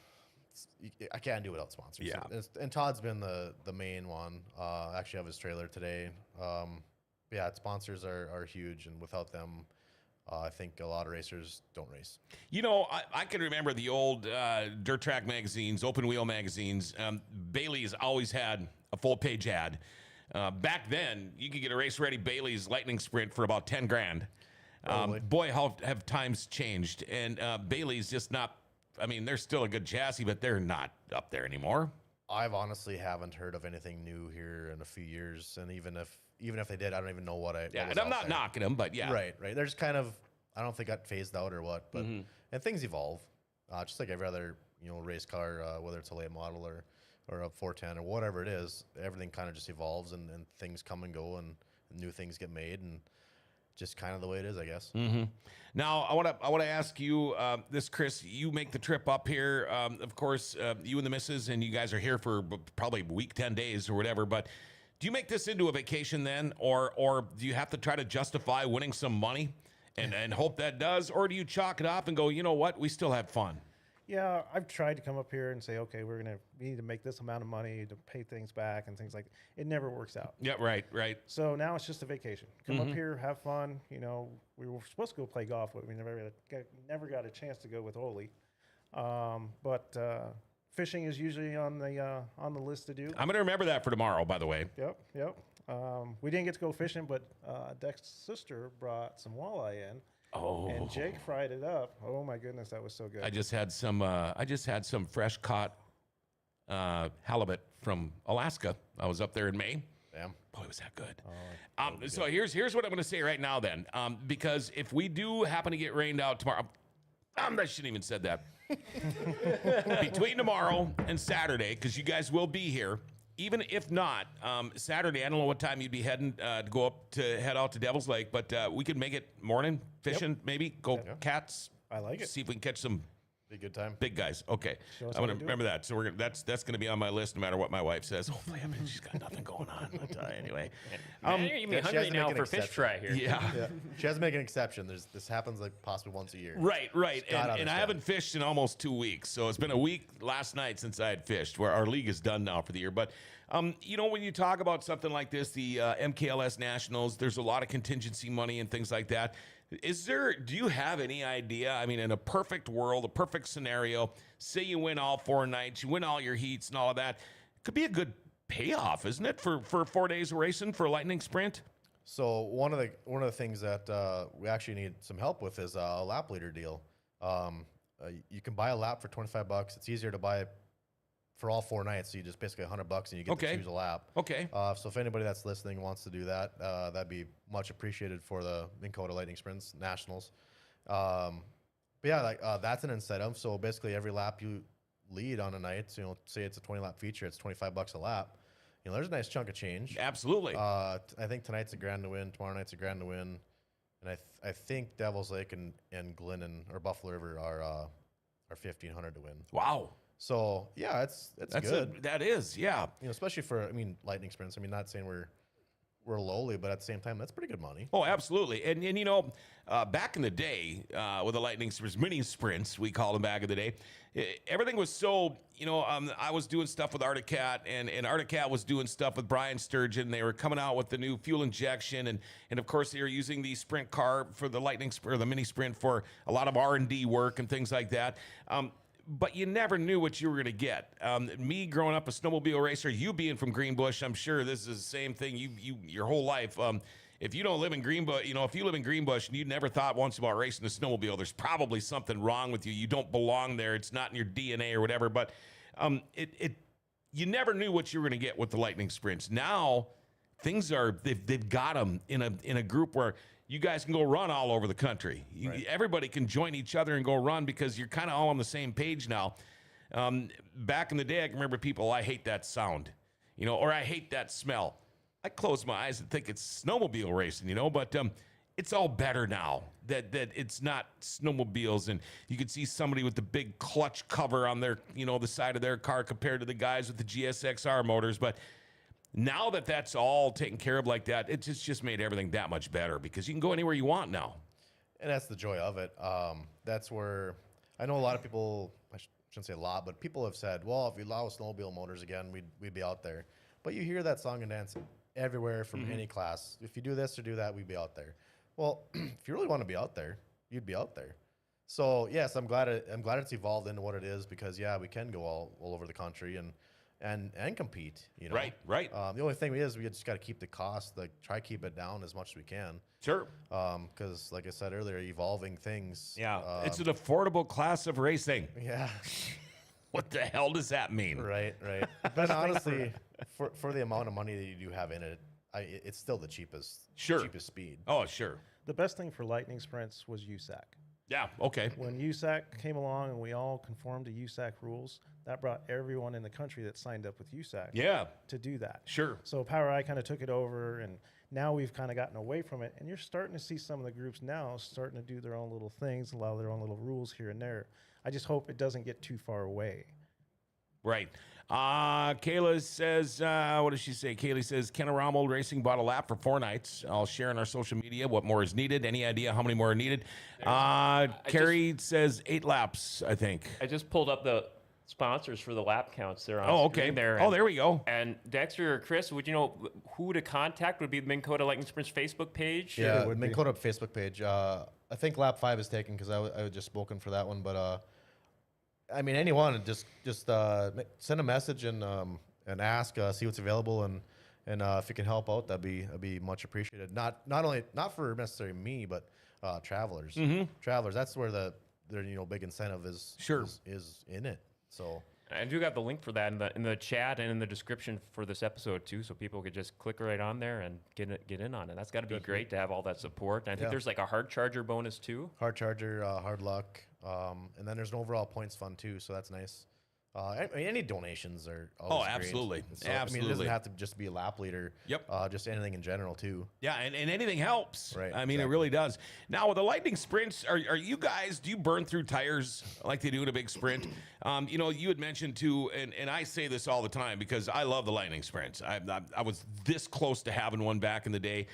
I can't do without sponsors. Yeah. And Todd's been the main one. I actually have his trailer today. Yeah, sponsors are huge, and without them, I think a lot of racers don't race. You know, I can remember the old dirt track magazines, open wheel magazines. Bailey's always had a full page ad. Back then, you could get a race ready Bailey's Lightning Sprint for about 10 grand. Boy, how have times changed. And Bailey's just not, I mean, they're still a good chassis, but they're not up there anymore. I've honestly haven't heard of anything new here in a few years. And even if they did, I don't even know what Yeah, and I'm not knocking them, but yeah. Right. They're just kind of, I don't think got phased out or what, but and things evolve, just like every other race car, whether it's a late model or a 410 or whatever it is, everything kind of just evolves and things come and go and new things get made and just kind of the way it is, I guess. Now, I want to ask you this, Chris. You make the trip up here. Of course, you and the missus, and you guys are here for probably a week, 10 days or whatever. But do you make this into a vacation then, or do you have to try to justify winning some money and hope that does, or do you chalk it up and go, you know what, we still had fun? Yeah, I've tried to come up here and say, okay, we need to make this amount of money to pay things back and things like that. It never works out. Yeah, right. So now it's just a vacation. Come up here, have fun. You know, we were supposed to go play golf, but we never got a chance to go with Oli. But fishing is usually on the list to do. I'm going to remember that for tomorrow, by the way. Yep. We didn't get to go fishing, but Dex's sister brought some walleye in. Oh, And Jake fried it up. Oh my goodness, that was so good. I just had some fresh caught halibut from Alaska. I was up there in May. Damn. Boy, was that good. So here's what I'm going to say right now then, because if we do happen to get rained out tomorrow, I shouldn't even said that. Between tomorrow and Saturday, because you guys will be here. Even if not, Saturday, I don't know what time you'd be heading to head out to Devil's Lake, but we could make it morning fishing, maybe go cats. I like it. See if we can catch some Be a good time. big guys. Okay, Show us I'm how gonna to do remember that. So that's gonna be on my list no matter what my wife says. Hopefully, she's got nothing going on. But anyway, Man, you're gonna be she has hungry to now make an for fish exception. fry here. yeah. Yeah. She has to make an exception. This happens like possibly once a year. Right. gotta And I understand. haven't fished in almost 2 weeks. So it's been a week last night since I had fished, where our league is done now for the year. But, you know, when you talk about something like this, the MKLS Nationals, there's a lot of contingency money and things like that. Do you have any idea? I mean, in a perfect world, a perfect scenario, say you win all 4 nights, you win all your heats and all of that, it could be a good payoff, isn't it, for 4 days of racing for a lightning sprint? So one of the things that we actually need some help with is a lap leader deal. You can buy a lap for $25. It's easier to buy for all 4 nights. So you just basically $100 and you get Okay. to choose a lap. Okay. So if anybody that's listening wants to do that, that'd be much appreciated for the Minn-Kota Lightning Sprints Nationals. But yeah, that's an incentive. So basically every lap you lead on a night, so, say it's a 20-lap feature, it's $25 a lap. There's a nice chunk of change. Absolutely. I think tonight's a grand to win. Tomorrow night's a grand to win. And I think Devil's Lake and Glennon or Buffalo River are $1,500 to win. Wow. So yeah, that's That's good. that is, yeah. Especially for lightning sprints. Not saying we're lowly, but at the same time, that's pretty good money. Oh, absolutely. And back in the day, with the lightning sprints, mini sprints, we called them back in the day, everything was so, I was doing stuff with Arctic Cat, and Arctic Cat was doing stuff with Brian Sturgeon. They were coming out with the new fuel injection, and of course, they were using the sprint car for the the mini sprint for a lot of R&D work and things like that. But you never knew what you were going to get. Me growing up a snowmobile racer, you being from Greenbush, I'm sure this is the same thing. You your whole life. If you don't live in Greenbush, if you live in Greenbush and you never thought once about racing a snowmobile, there's probably something wrong with you. You don't belong there. It's not in your DNA or whatever. But you never knew what you were going to get with the lightning sprints. Now things they've got them in a group where you guys can go run all over the country. Right. Everybody can join each other and go run because you're kind of all on the same page now. Back in the day, I can remember people, I hate that sound, or I hate that smell. I close my eyes and think it's snowmobile racing, but it's all better now that it's not snowmobiles, and you can see somebody with the big clutch cover on their, the side of their car compared to the guys with the GSXR motors. But now that that's all taken care of like that, it's just made everything that much better because you can go anywhere you want now. And that's the joy of it. That's where I know a lot of people, I shouldn't say a lot, but people have said, well, if you allow snowmobile motors again, we'd be out there. But you hear that song and dance everywhere from any class. If you do this or do that, we'd be out there. Well, if you really want to be out there, you'd be out there. So yes, I'm glad it's evolved into what it is because we can go all over the country and compete. Right. The only thing is we just got to keep the cost, try to keep it down as much as we can. Sure. Because like I said earlier, evolving things. Yeah. It's an affordable class of racing. Yeah. What the hell does that mean? Right. But honestly, for the amount of money that you do have in it, it's still the cheapest. Sure. Cheapest speed. Oh, sure. The best thing for lightning sprints was USAC. Yeah. Okay. When USAC came along and we all conformed to USAC rules, that brought everyone in the country that signed up with USAC Yeah. to do that. Sure. So Power I kind of took it over, and now we've kind of gotten away from it. And you're starting to see some of the groups now starting to do their own little things, allow their own little rules here and there. I just hope it doesn't get too far away. Right. Kayla says, what does she say? Kaylee says, Ken Rommel Racing bought a lap for 4 nights. I'll share on our social media what more is needed. Any idea how many more are needed? Carrie says 8 laps, I think. I just pulled up the sponsors for the lap counts there on Oh, screen okay. there. Oh, there we go. And Dexter or Chris, would you know who to contact? Would be the Minn-Kota Lightning Sprints Facebook page? Yeah, would be. Minn-Kota Facebook page. I think lap 5 is taken because I was just spoken for that one. But I mean, anyone, just send a message and ask, see what's available, and if you can help out, that'd be much appreciated. Not for necessarily me, but travelers. Travelers. That's where their big incentive is. Sure. Is in it. So. I do got the link for that in the chat and in the description for this episode too, so people could just click right on there and get in on it. That's got to be great to have all that support. And I think there's like a hard charger bonus too. Hard charger, hard luck, and then there's an overall points fund too, so that's nice. Any donations are always great. absolutely. So, I mean, it Absolutely. doesn't have to just be a lap leader. Yep. Just anything in general too. Yeah, and anything helps. Right, I mean, it exactly. really does. Now, with the Lightning Sprints, are you guys, do you burn through tires like they do in a big sprint? You had mentioned too, and I say this all the time because I love the Lightning Sprints. I was this close to having one back in the day.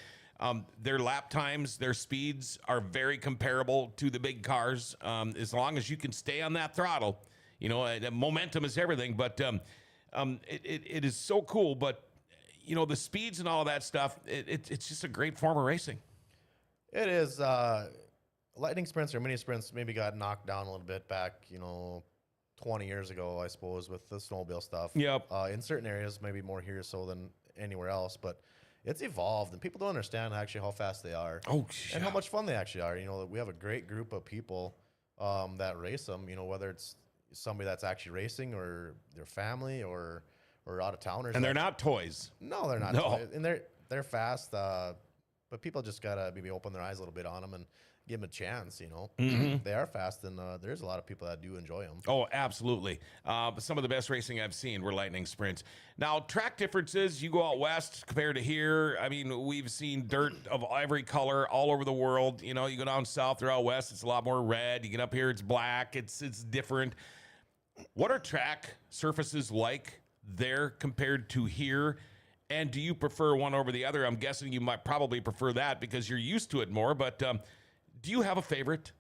Their lap times, their speeds are very comparable to the big cars. As long as you can stay on that throttle, momentum is everything. But it is so cool. But the speeds and all of that stuff, it's just a great form of racing. It is. Lightning sprints or mini sprints maybe got knocked down a little bit back, 20 years ago, I suppose, with the snowmobile stuff. Yep. In certain areas, maybe more here so than anywhere else, but it's evolved, and people don't understand actually how fast they are. Oh, and how much fun they actually are. We have a great group of people that race them. Whether it's somebody that's actually racing or their family or out of towners. And they're not toys. No, they're not. No. And they're fast, but people just gotta maybe open their eyes a little bit on them and give them a chance. They are fast, and there's a lot of people that do enjoy them. Oh, absolutely. Some of the best racing I've seen were Lightning Sprints. Now, track differences, you go out west compared to here. I mean, we've seen dirt of every color all over the world. You go down south or out west, it's a lot more red. You get up here, it's black. It's different. What are track surfaces like there compared to here? And do you prefer one over the other? I'm guessing you might probably prefer that because you're used to it more. But do you have a favorite?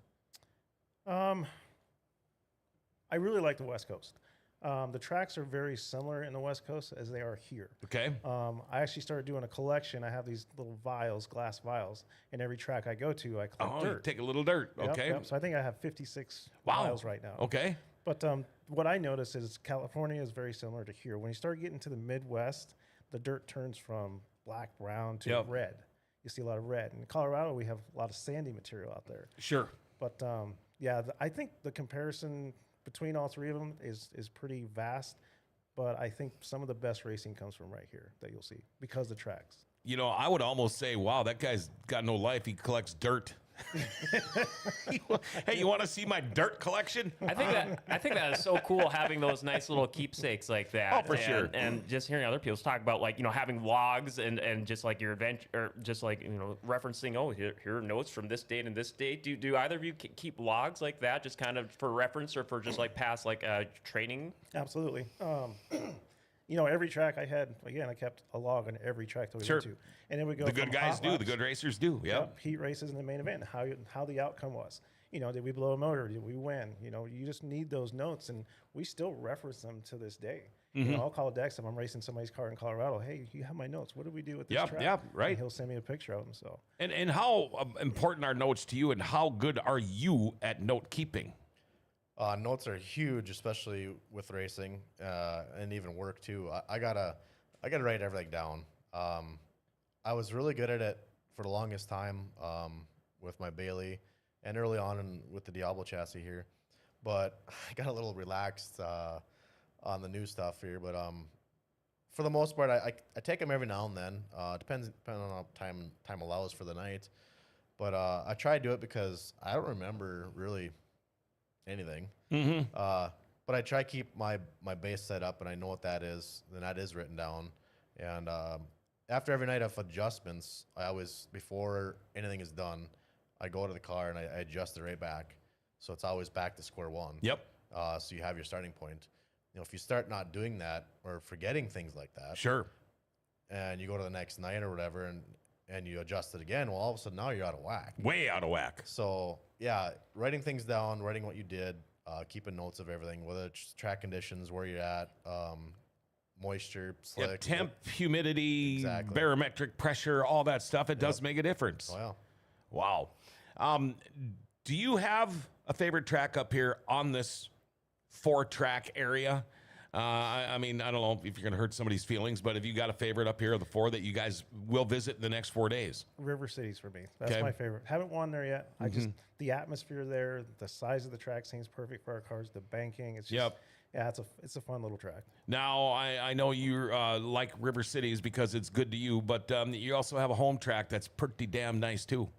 I really like the West Coast. The tracks are very similar in the West Coast as they are here. Okay. I actually started doing a collection. I have these little vials, glass vials, and every track I go to, I collect Oh, you dirt. take a little dirt. Yep, Okay. yep. So I think I have 56 Wow. vials right now. Okay. But what I notice is California is very similar to here. When you start getting to the Midwest, the dirt turns from black, brown to Yep. red. You see a lot of red. In Colorado, we have a lot of sandy material out there. Sure. But I think the comparison between all three of them is pretty vast. But I think some of the best racing comes from right here that you'll see because the tracks. I would almost say, wow, that guy's got no life. He collects dirt. Hey, you want to see my dirt collection? I think that is so cool having those nice little keepsakes like that. Oh, for sure. And just hearing other people talk about having logs and just like your adventure, or just like referencing, here are notes from this date and this date. Do either of you keep logs like that, just kind of for reference or for just like past training? Absolutely. Every track I kept a log on every track that we Sure. went to. And then we go The good from guys hot do. The laps, good racers do. Yep. heat races in the main event, how the outcome was. Did we blow a motor? Did we win? You just need those notes, and we still reference them to this day. I'll call Dex if I'm racing somebody's car in Colorado. Hey, you have my notes. What did we do with this track? Yeah, right. And he'll send me a picture of them. So And how important are notes to you, and how good are you at note keeping? Notes are huge, especially with racing and even work too. I gotta write everything down. I was really good at it for the longest time with my Bailey and early on with the Diablo chassis here, but I got a little relaxed on the new stuff here. But for the most part, I take them every now and then. Depends on how time allows for the night. But I try to do it because I don't remember really anything. But I try to keep my base set up, and I know what that is. Then that is written down. And after every night of adjustments, I always, before anything is done, I go to the car and I adjust it right back. So it's always back to square one. Yep. So you have your starting point. If you start not doing that or forgetting things like that, Sure. and you go to the next night or whatever, and you adjust it again, well, all of a sudden now you're out of whack. Way out of whack. So yeah, writing things down, writing what you did, keeping notes of everything, whether it's track conditions, where you're at, moisture, slick, Yep, temp, humidity, Exactly. barometric pressure, all that stuff. It does make a difference. Oh, yeah. Wow. Do you have a favorite track up here on this 4-track area? I mean, I don't know if you're going to hurt somebody's feelings, but have you got a favorite up here of the 4 that you guys will visit in the next 4 days? River City's for me. That's Okay. my favorite. Haven't won there yet. I just the atmosphere there, the size of the track seems perfect for our cars. The banking, it's just Yep. yeah, it's a fun little track. Now, I know you like River Cities because it's good to you, but you also have a home track that's pretty damn nice too.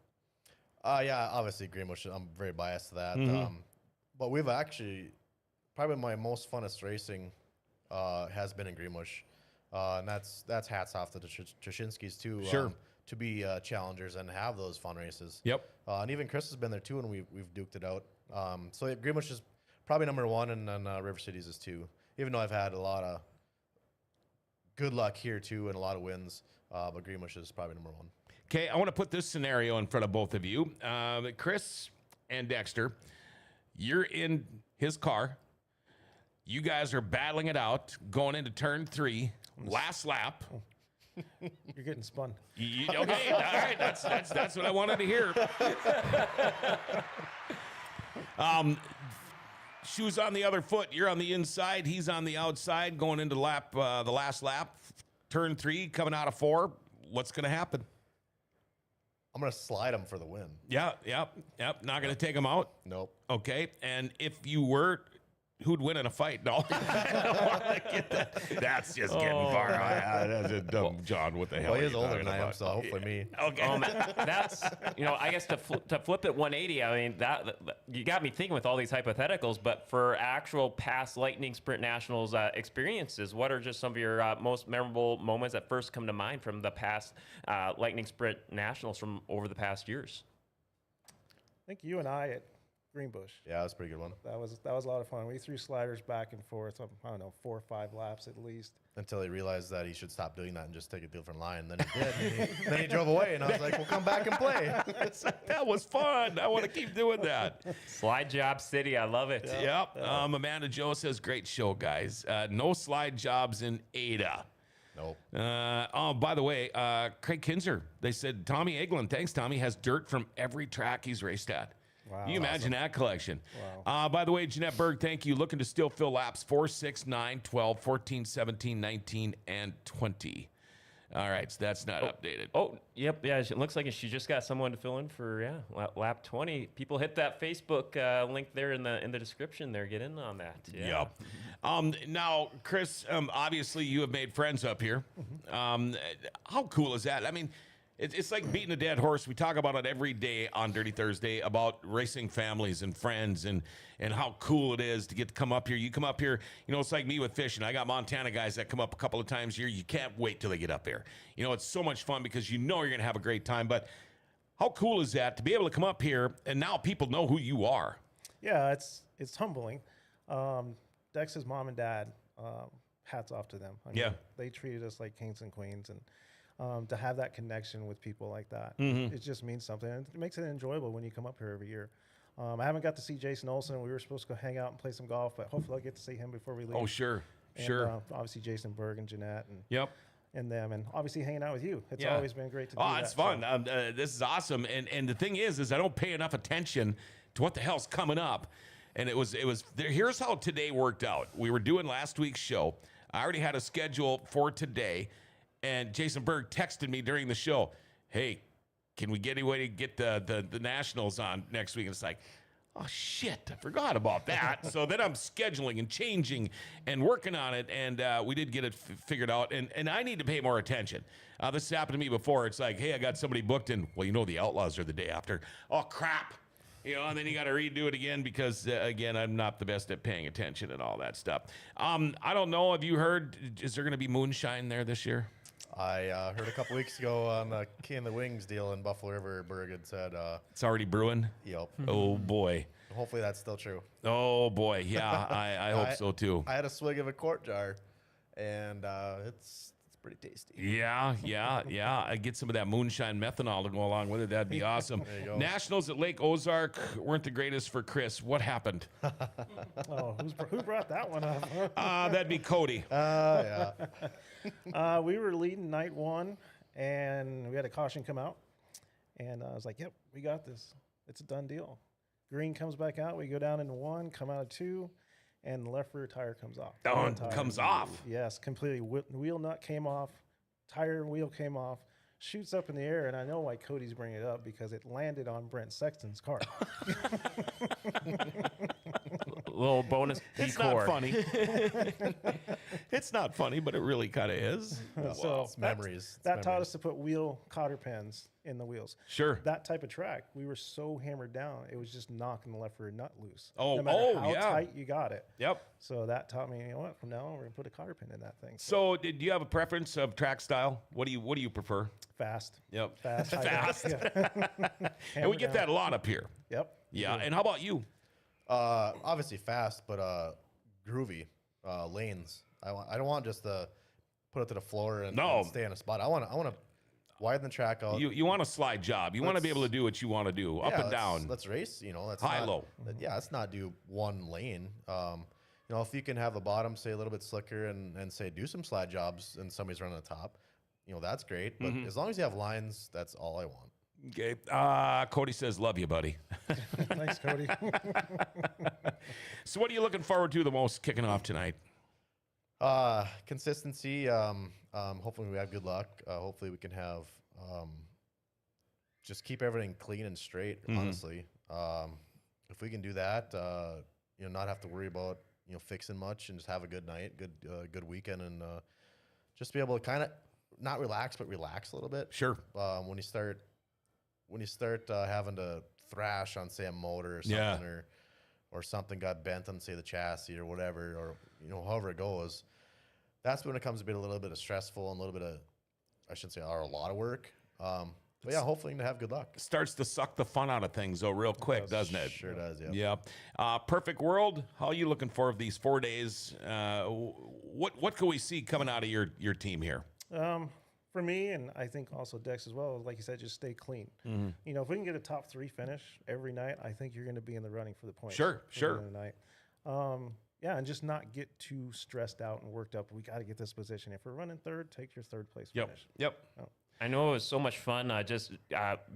Yeah, obviously Greenbush. I'm very biased to that. But we've actually probably my most funnest racing has been in Greenbush, and that's hats off to the Trashinskis too. Sure. To be challengers and have those fun races. Yep. And even Chris has been there too, and we've duked it out. So yeah, Greenbush is probably number 1, and then River Cities is 2. Even though I've had a lot of good luck here too, and a lot of wins, but Greenbush is probably number 1. Okay, I want to put this scenario in front of both of you. Chris and Dexter, you're in his car. You guys are battling it out, going into turn 3, last lap. You're getting spun. Okay, all right, that's what I wanted to hear. Shoes on the other foot. You're on the inside. He's on the outside, going into the last lap. Turn 3, coming out of 4. What's going to happen? I'm gonna slide him for the win. Yep. Not going to take him out. Nope. Okay, and if you were, who'd win in a fight? No, I don't want to get that. That's just getting far. That's a dumb John. What the hell? Well, he are is you older talking than I am, about? so hopefully me. Okay. That's I guess to flip it 180. I mean that you got me thinking with all these hypotheticals. But for actual past Lightning Sprint Nationals experiences, what are just some of your most memorable moments that first come to mind from the past Lightning Sprint Nationals from over the past years? I think you and I at Greenbush. Yeah, that was a pretty good one. That was a lot of fun. We threw sliders back and forth. I don't know, 4 or 5 laps at least. Until he realized that he should stop doing that and just take a different line. Then he did. Then he drove away, and I was like, "Well, come back and play." That was fun. I want to keep doing that. Slide Job City, I love it. Yep. Amanda Joe says, great show, guys. No slide jobs in Ada. Nope. By the way, Craig Kinzer, they said, Tommy Eglin, thanks, Tommy, has dirt from every track he's raced at. Wow. You imagine that collection. Wow. By the way, Jeanette Berg, thank you. Looking to still fill laps 4, 6, 9, 12, 14, 17, 19, and 20. All right, so that's not updated. Oh, yep, yeah. It looks like she just got someone to fill in for lap 20. People hit that Facebook link there in the description. There, get in on that. Yeah. Yep. Now, Chris, obviously you have made friends up here. How cool is that? I mean, it's like beating a dead horse. We talk about it every day on Dirty Thursday about racing families and friends and how cool it is to get to come up here. You come up here, it's like me with fishing. I got Montana guys that come up a couple of times a year. You can't wait till they get up here. It's so much fun because you're going to have a great time. But how cool is that to be able to come up here and now people know who you are? Yeah, it's humbling. Dex's mom and dad, hats off to them. I mean, Yeah. They treated us like kings and queens, and to have that connection with people like that, it just means something. And it makes it enjoyable when you come up here every year. I haven't got to see Jason Olsen. We were supposed to go hang out and play some golf, but hopefully I'll get to see him before we leave. Oh, sure. And, Sure. Obviously Jason Berg and Jeanette Yep. and them, and obviously hanging out with you. It's Yeah. always been great to do Oh, that. it's fun. This is awesome. And the thing is I don't pay enough attention to what the hell's coming up. And it was there. Here's how today worked out. We were doing last week's show. I already had a schedule for today. And Jason Berg texted me during the show, hey, can we get any way to get the Nationals on next week? And it's like, Oh, shit, I forgot about that. So then I'm scheduling and changing and working on it, and we did get it figured out, and I need to pay more attention. This has happened to me before. It's like, hey, I got somebody booked, and, well, the Outlaws are the day after. Oh, crap. And then you got to redo it again because, again, I'm not the best at paying attention and all that stuff. I don't know. Have you heard, is there going to be moonshine there this year? I heard a couple weeks ago on the King of the Wings deal in Buffalo River, Berg had said, It's already brewing? yep. Oh, boy. Hopefully that's still true. Oh, boy. Yeah, I hope so, too. I had a swig of a quart jar, and it's pretty tasty. Yeah. I get some of that moonshine methanol to go along with it. That'd be awesome. There you go. Nationals at Lake Ozark weren't the greatest for Chris. What happened? Oh, who brought that one up? That'd be Cody. Yeah. We were leading night one, and we had a caution come out, and I was like, "Yep, we got this. It's a done deal." Green comes back out. We go down into one, come out of two, and the left rear tire comes off. Oh, One it tire. comes off. Yes, completely. Wheel nut came off, tire and wheel came off, shoots up in the air, and I know why Cody's bringing it up because it landed on Brent Sexton's car. Little bonus It's decor. not funny. It's not funny, but it really kind of is. So It's memories. It's that taught memories. us to put wheel cotter pins in the wheels. Sure. That type of track, we were so hammered down, it was just knocking the left rear nut loose. Oh, no matter how yeah. tight you got it. Yep. So that taught me, you know what? From now on, we're gonna put a cotter pin in that thing. So, do you have a preference of track style? What do you prefer? Fast, Yep. fast, high Fast. Yeah. And we Hammer get down. that a lot up here. Yep. Yeah. And how about you? Obviously fast, but groovy lanes. I don't want just to put it to the floor and, No. and stay in a spot. I want to widen the track out. You want a slide job. You want to be able to do what you want to do, up Yeah, and down. Let's race. Let's High, not, low. Yeah, let's not do one lane. If you can have the bottom say a little bit slicker and say do some slide jobs and somebody's running the top, that's great. But Mm-hmm. as long as you have lines, that's all I want. Okay. Cody says, love you, buddy. Thanks, Cody. So what are you looking forward to the most kicking off tonight? Consistency. Hopefully we have good luck. Hopefully we can have just keep everything clean and straight. Mm-hmm. Honestly, if we can do that, not have to worry about fixing much and just have a good night, good weekend, and just be able to kind of not relax but relax a little bit. Sure. When you start having to thrash on say a motor or something Yeah. or something got bent on say the chassis or whatever, or however it goes, that's when it comes to be a little bit of stressful and a little bit of, I shouldn't say a lot of work. But yeah, hopefully to have good luck. Starts to suck the fun out of things, though, real quick, doesn't it? Sure does, yeah. Yeah. Perfect world. How are you looking for these 4 days? What can we see coming out of your team here? For me, and I think also Dex as well, like you said, just stay clean. Mm-hmm. If we can get a top 3 finish every night, I think you're going to be in the running for the points. Sure, at the sure. end of the night. Yeah, and just not get too stressed out and worked up. We got to get this position. If we're running third, take your third place finish. Yep. I know it was so much fun just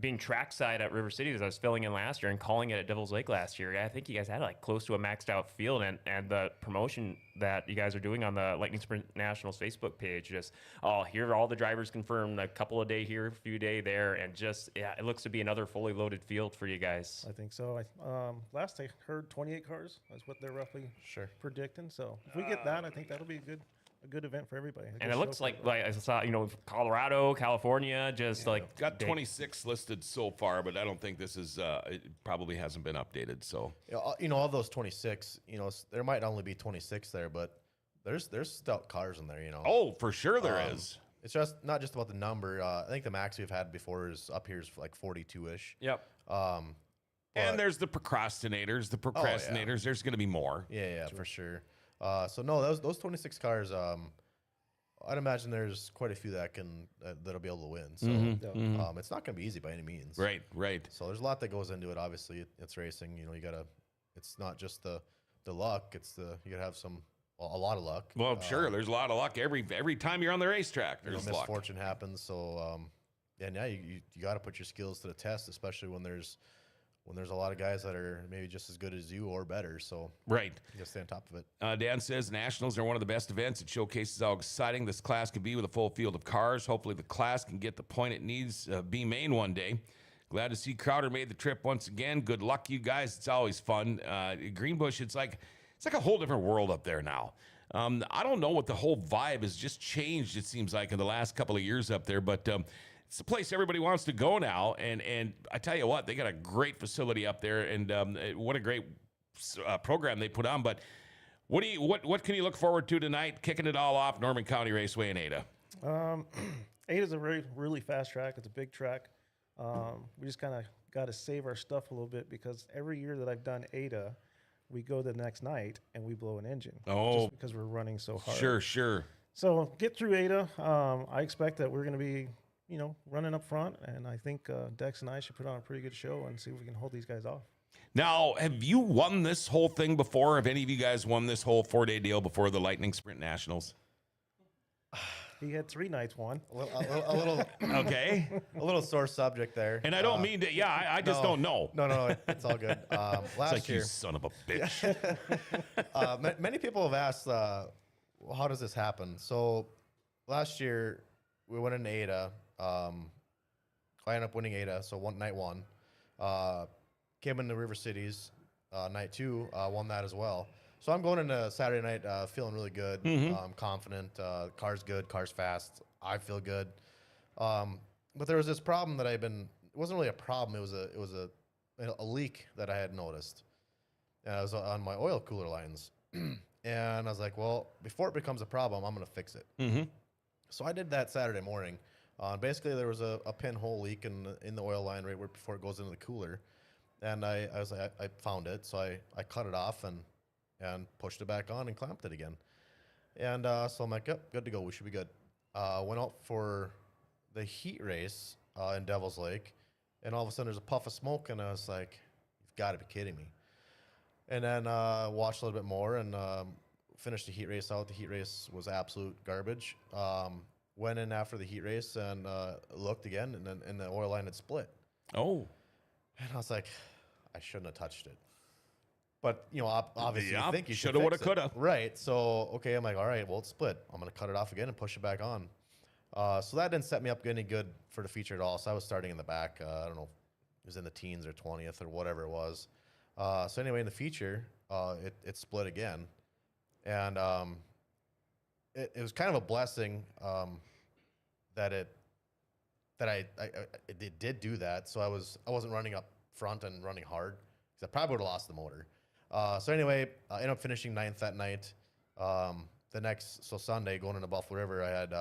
being trackside at River City as I was filling in last year and calling it at Devil's Lake last year. I think you guys had like close to a maxed out field, and the promotion that you guys are doing on the Lightning Sprint Nationals Facebook page, here are all the drivers confirmed, a couple a day here, a few day there, and it looks to be another fully loaded field for you guys. I think so. Last I heard 28 cars. That's what they're roughly predicting. So if we get that, I think that'll be a good event for everybody. And it looks like I saw, Colorado, California, Got 26 listed so far, but I don't think this is. It probably hasn't been updated. So All those 26, there might only be 26 there, but there's stout cars in there. Oh, for sure there is. It's just not just about the number. I think the max we've had before is up here is like 42-ish. Yep. But- And there's the procrastinators. There's going to be more. Yeah, for sure. So no, those 26 cars. I'd imagine there's quite a few that'll be able to win. So it's not going to be easy by any means. Right. So there's a lot that goes into it. Obviously, it's racing. You gotta. It's not just the luck. You gotta have a lot of luck. Well, sure. There's a lot of luck every time you're on the racetrack. There's luck. Misfortune happens. So you got to put your skills to the test, especially when there's a lot of guys that are maybe just as good as you or better. So Right. you got to stay on top of it. Dan says Nationals are one of the best events. It showcases how exciting this class can be with a full field of cars. Hopefully the class can get the point it needs, B main one day. Glad to see Crowder made the trip once again. Good luck, you guys. It's always fun. Greenbush, it's like a whole different world up there now. I don't know what the whole vibe has just changed, it seems like, in the last couple of years up there, but it's a place everybody wants to go now. And I tell you what, they got a great facility up there, and what a great program they put on. But what can you look forward to tonight? Kicking it all off, Norman County Raceway in Ada. Ada's a really fast track. It's a big track. We just kind of got to save our stuff a little bit because every year that I've done Ada, we go the next night and we blow an engine. Oh, just because we're running so hard. Sure. So get through Ada. I expect that we're going to be, running up front, and I think Dex and I should put on a pretty good show and see if we can hold these guys off. Now, have you won this whole thing before? Have any of you guys won this whole 4-day deal before the Lightning Sprint Nationals? He had 3 nights won. A little Okay. a little sore subject there. And I don't mean to, I just don't know. No, it's all good. It's Last like, year, you son of a bitch. many people have asked, how does this happen? So last year we went into Ada. I ended up winning Ada, so night one. Came into River Cities, night 2, won that as well. So I'm going into Saturday night feeling really good, confident. Car's good, car's fast. I feel good. But there was this problem that it wasn't really a problem. It was a leak that I had noticed. And I was on my oil cooler lines. And I was like, well, before it becomes a problem, I'm going to fix it. Mm-hmm. So I did that Saturday morning. Basically, there was a pinhole leak in the oil line right before it goes into the cooler. And I was like, I found it. So I cut it off and pushed it back on and clamped it again. And so I'm like, yep, good to go. We should be good. Went out for the heat race in Devil's Lake. And all of a sudden, there's a puff of smoke. And I was like, you've got to be kidding me. And then watched a little bit more and finished the heat race out. The heat race was absolute garbage. Went in after the heat race and looked again, and the oil line had split. Oh. And I was like, I shouldn't have touched it. But, obviously Yeah, you think you should shoulda, woulda, fix it. coulda. Right. So, okay, I'm like, all right, well, it's split. I'm going to cut it off again and push it back on. So that didn't set me up any good for the feature at all. So I was starting in the back. I don't know, it was in the teens or 20th or whatever it was. So anyway, in the feature, it split again. And it was kind of a blessing that it did do that. So I wasn't running up front and running hard because I probably would have lost the motor. So anyway, I ended up finishing 9th that night. So Sunday, going into Buffalo River, I had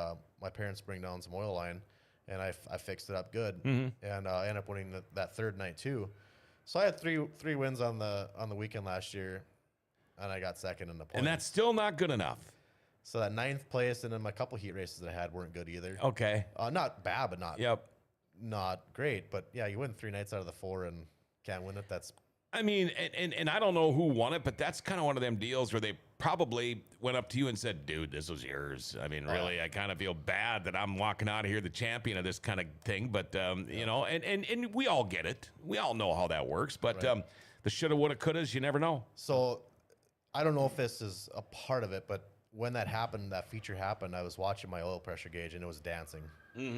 my parents bring down some oil line, and I fixed it up good, and I ended up winning that third night too. So I had three wins on the weekend last year, and I got second in the points. And that's still not good enough. So that 9th place, and then my couple heat races that I had weren't good either. Okay. Not bad, but not great. But yeah, you win 3 nights out of the 4 and can't win it. I mean, and I don't know who won it, but that's kind of one of them deals where they probably went up to you and said, dude, this was yours. I mean, really, I kind of feel bad that I'm walking out of here the champion of this kind of thing. But, and we all get it. We all know how that works. But the shoulda, woulda, couldas, you never know. So I don't know if this is a part of it, but when that feature happened, I was watching my oil pressure gauge, and it was dancing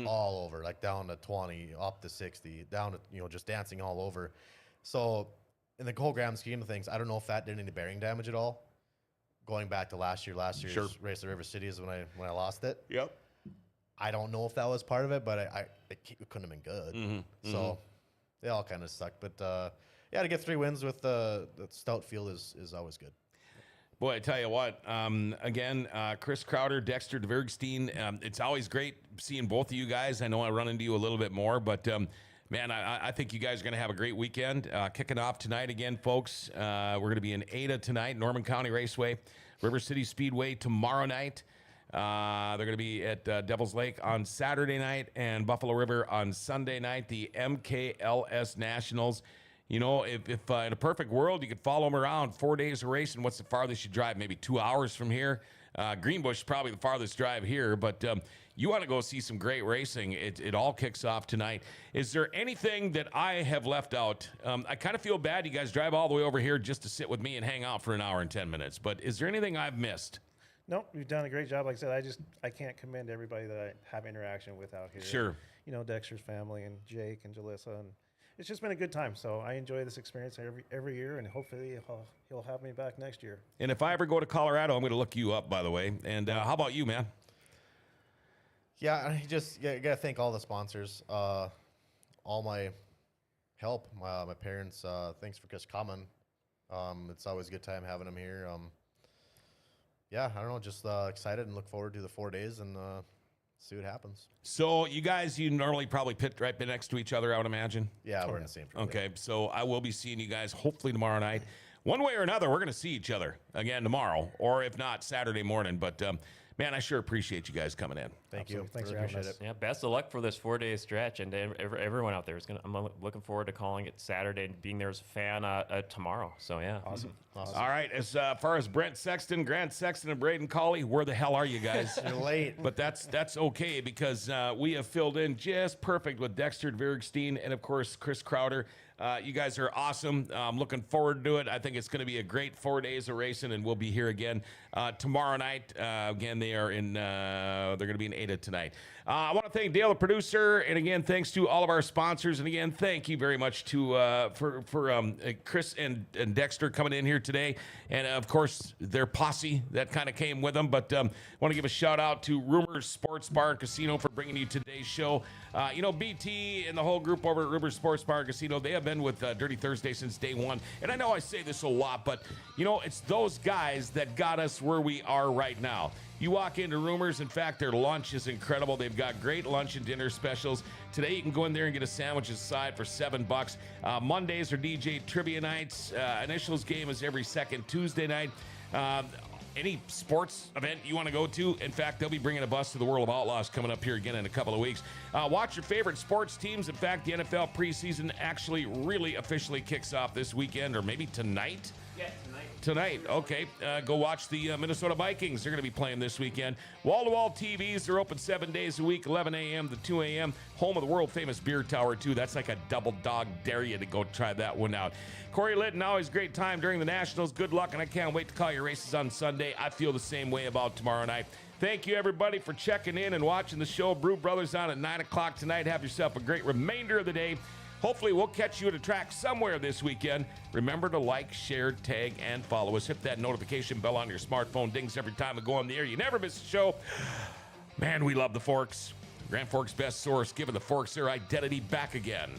all over, like down to 20, up to 60, down to, just dancing all over. So in the whole grand scheme of things, I don't know if that did any bearing damage at all. Going back to last year's race at River City is when I lost it. Yep. I don't know if that was part of it, but it couldn't have been good. So they all kind of suck. But to get 3 wins with the stout field is always good. Boy, I tell you what, again, Chris Crowder, Dexter Dvergsten, it's always great seeing both of you guys. I know I run into you a little bit more, but man, I think you guys are going to have a great weekend. Kicking off tonight again, folks. We're going to be in Ada tonight, Norman County Raceway, River City Speedway tomorrow night. They're going to be at Devil's Lake on Saturday night and Buffalo River on Sunday night, the MKLS Nationals. If in a perfect world, you could follow them around 4 days of racing, what's the farthest you drive? Maybe 2 hours from here. Greenbush is probably the farthest drive here, but you want to go see some great racing. It all kicks off tonight. Is there anything that I have left out? I kind of feel bad you guys drive all the way over here just to sit with me and hang out for an hour and 10 minutes, but is there anything I've missed? Nope, you've done a great job. Like I said, I can't commend everybody that I have interaction with out here. Sure. Dexter's family and Jake and Jalissa and it's just been a good time. So I enjoy this experience every year, and hopefully he'll have me back next year. And if I ever go to Colorado, I'm going to look you up, by the way. And how about you, man? Yeah, I just gotta thank all the sponsors, all my help, my parents. Thanks for just coming. It's always a good time having them here. Yeah, I don't know, just excited and look forward to the 4 days and see what happens. So you guys, you normally probably pit right next to each other, I would imagine. Yeah, we're in the same field. Okay, so I will be seeing you guys hopefully tomorrow night. One way or another, we're going to see each other again tomorrow, or if not, Saturday morning. But, man, I sure appreciate you guys coming in. Thank you. Thanks Really for having appreciate us. it. Yeah, best of luck for this 4-day stretch, and to everyone out there is gonna. I'm looking forward to calling it Saturday and being there as a fan tomorrow. So yeah, Awesome. All right, as far as Grant Sexton, and Braden Colley, where the hell are you guys? You're late. But that's okay because we have filled in just perfect with Dexter Dvergsten and, of course, Chris Crowder. You guys are awesome. I'm looking forward to it. I think it's going to be a great 4 days of racing, and we'll be here again tomorrow night. Again, they are in. They're going to be in Ada tonight. I want to thank Dale, the producer, and again, thanks to all of our sponsors. And again, thank you very much to for Chris and Dexter coming in here today, and of course their posse that kind of came with them. But want to give a shout out to Rumors Sports Bar and Casino for bringing you today's show. BT and the whole group over at Rumors Sports Bar and Casino, they have been with Dirty Thursday since day one. And I know I say this a lot, but it's those guys that got us where we are right now. You walk into Rumors, in fact, their lunch is incredible. They've got great lunch and dinner specials. Today, you can go in there and get a sandwich aside for $7. Mondays are DJ trivia nights. Initials game is every second Tuesday night. Any sports event you want to go to, in fact, they'll be bringing a bus to the World of Outlaws coming up here again in a couple of weeks. Watch your favorite sports teams. In fact, the NFL preseason actually really officially kicks off this weekend, or maybe tonight. yeah, Tonight, okay. Go watch the Minnesota Vikings. They're going to be playing this weekend. Wall-to-wall TVs. They're open 7 days a week, 11 a.m. to 2 a.m. Home of the world-famous beer tower, too. That's like a double dog. Dare you to go try that one out. Corey Litton, always great time during the Nationals. Good luck, and I can't wait to call your races on Sunday. I feel the same way about tomorrow night. Thank you, everybody, for checking in and watching the show. Brew Brothers on at 9 o'clock tonight. Have yourself a great remainder of the day. Hopefully, we'll catch you at a track somewhere this weekend. Remember to like, share, tag, and follow us. Hit that notification bell on your smartphone. Dings every time we go on the air. You never miss a show. Man, we love the Forks. Grand Forks' best source, giving the Forks their identity back again.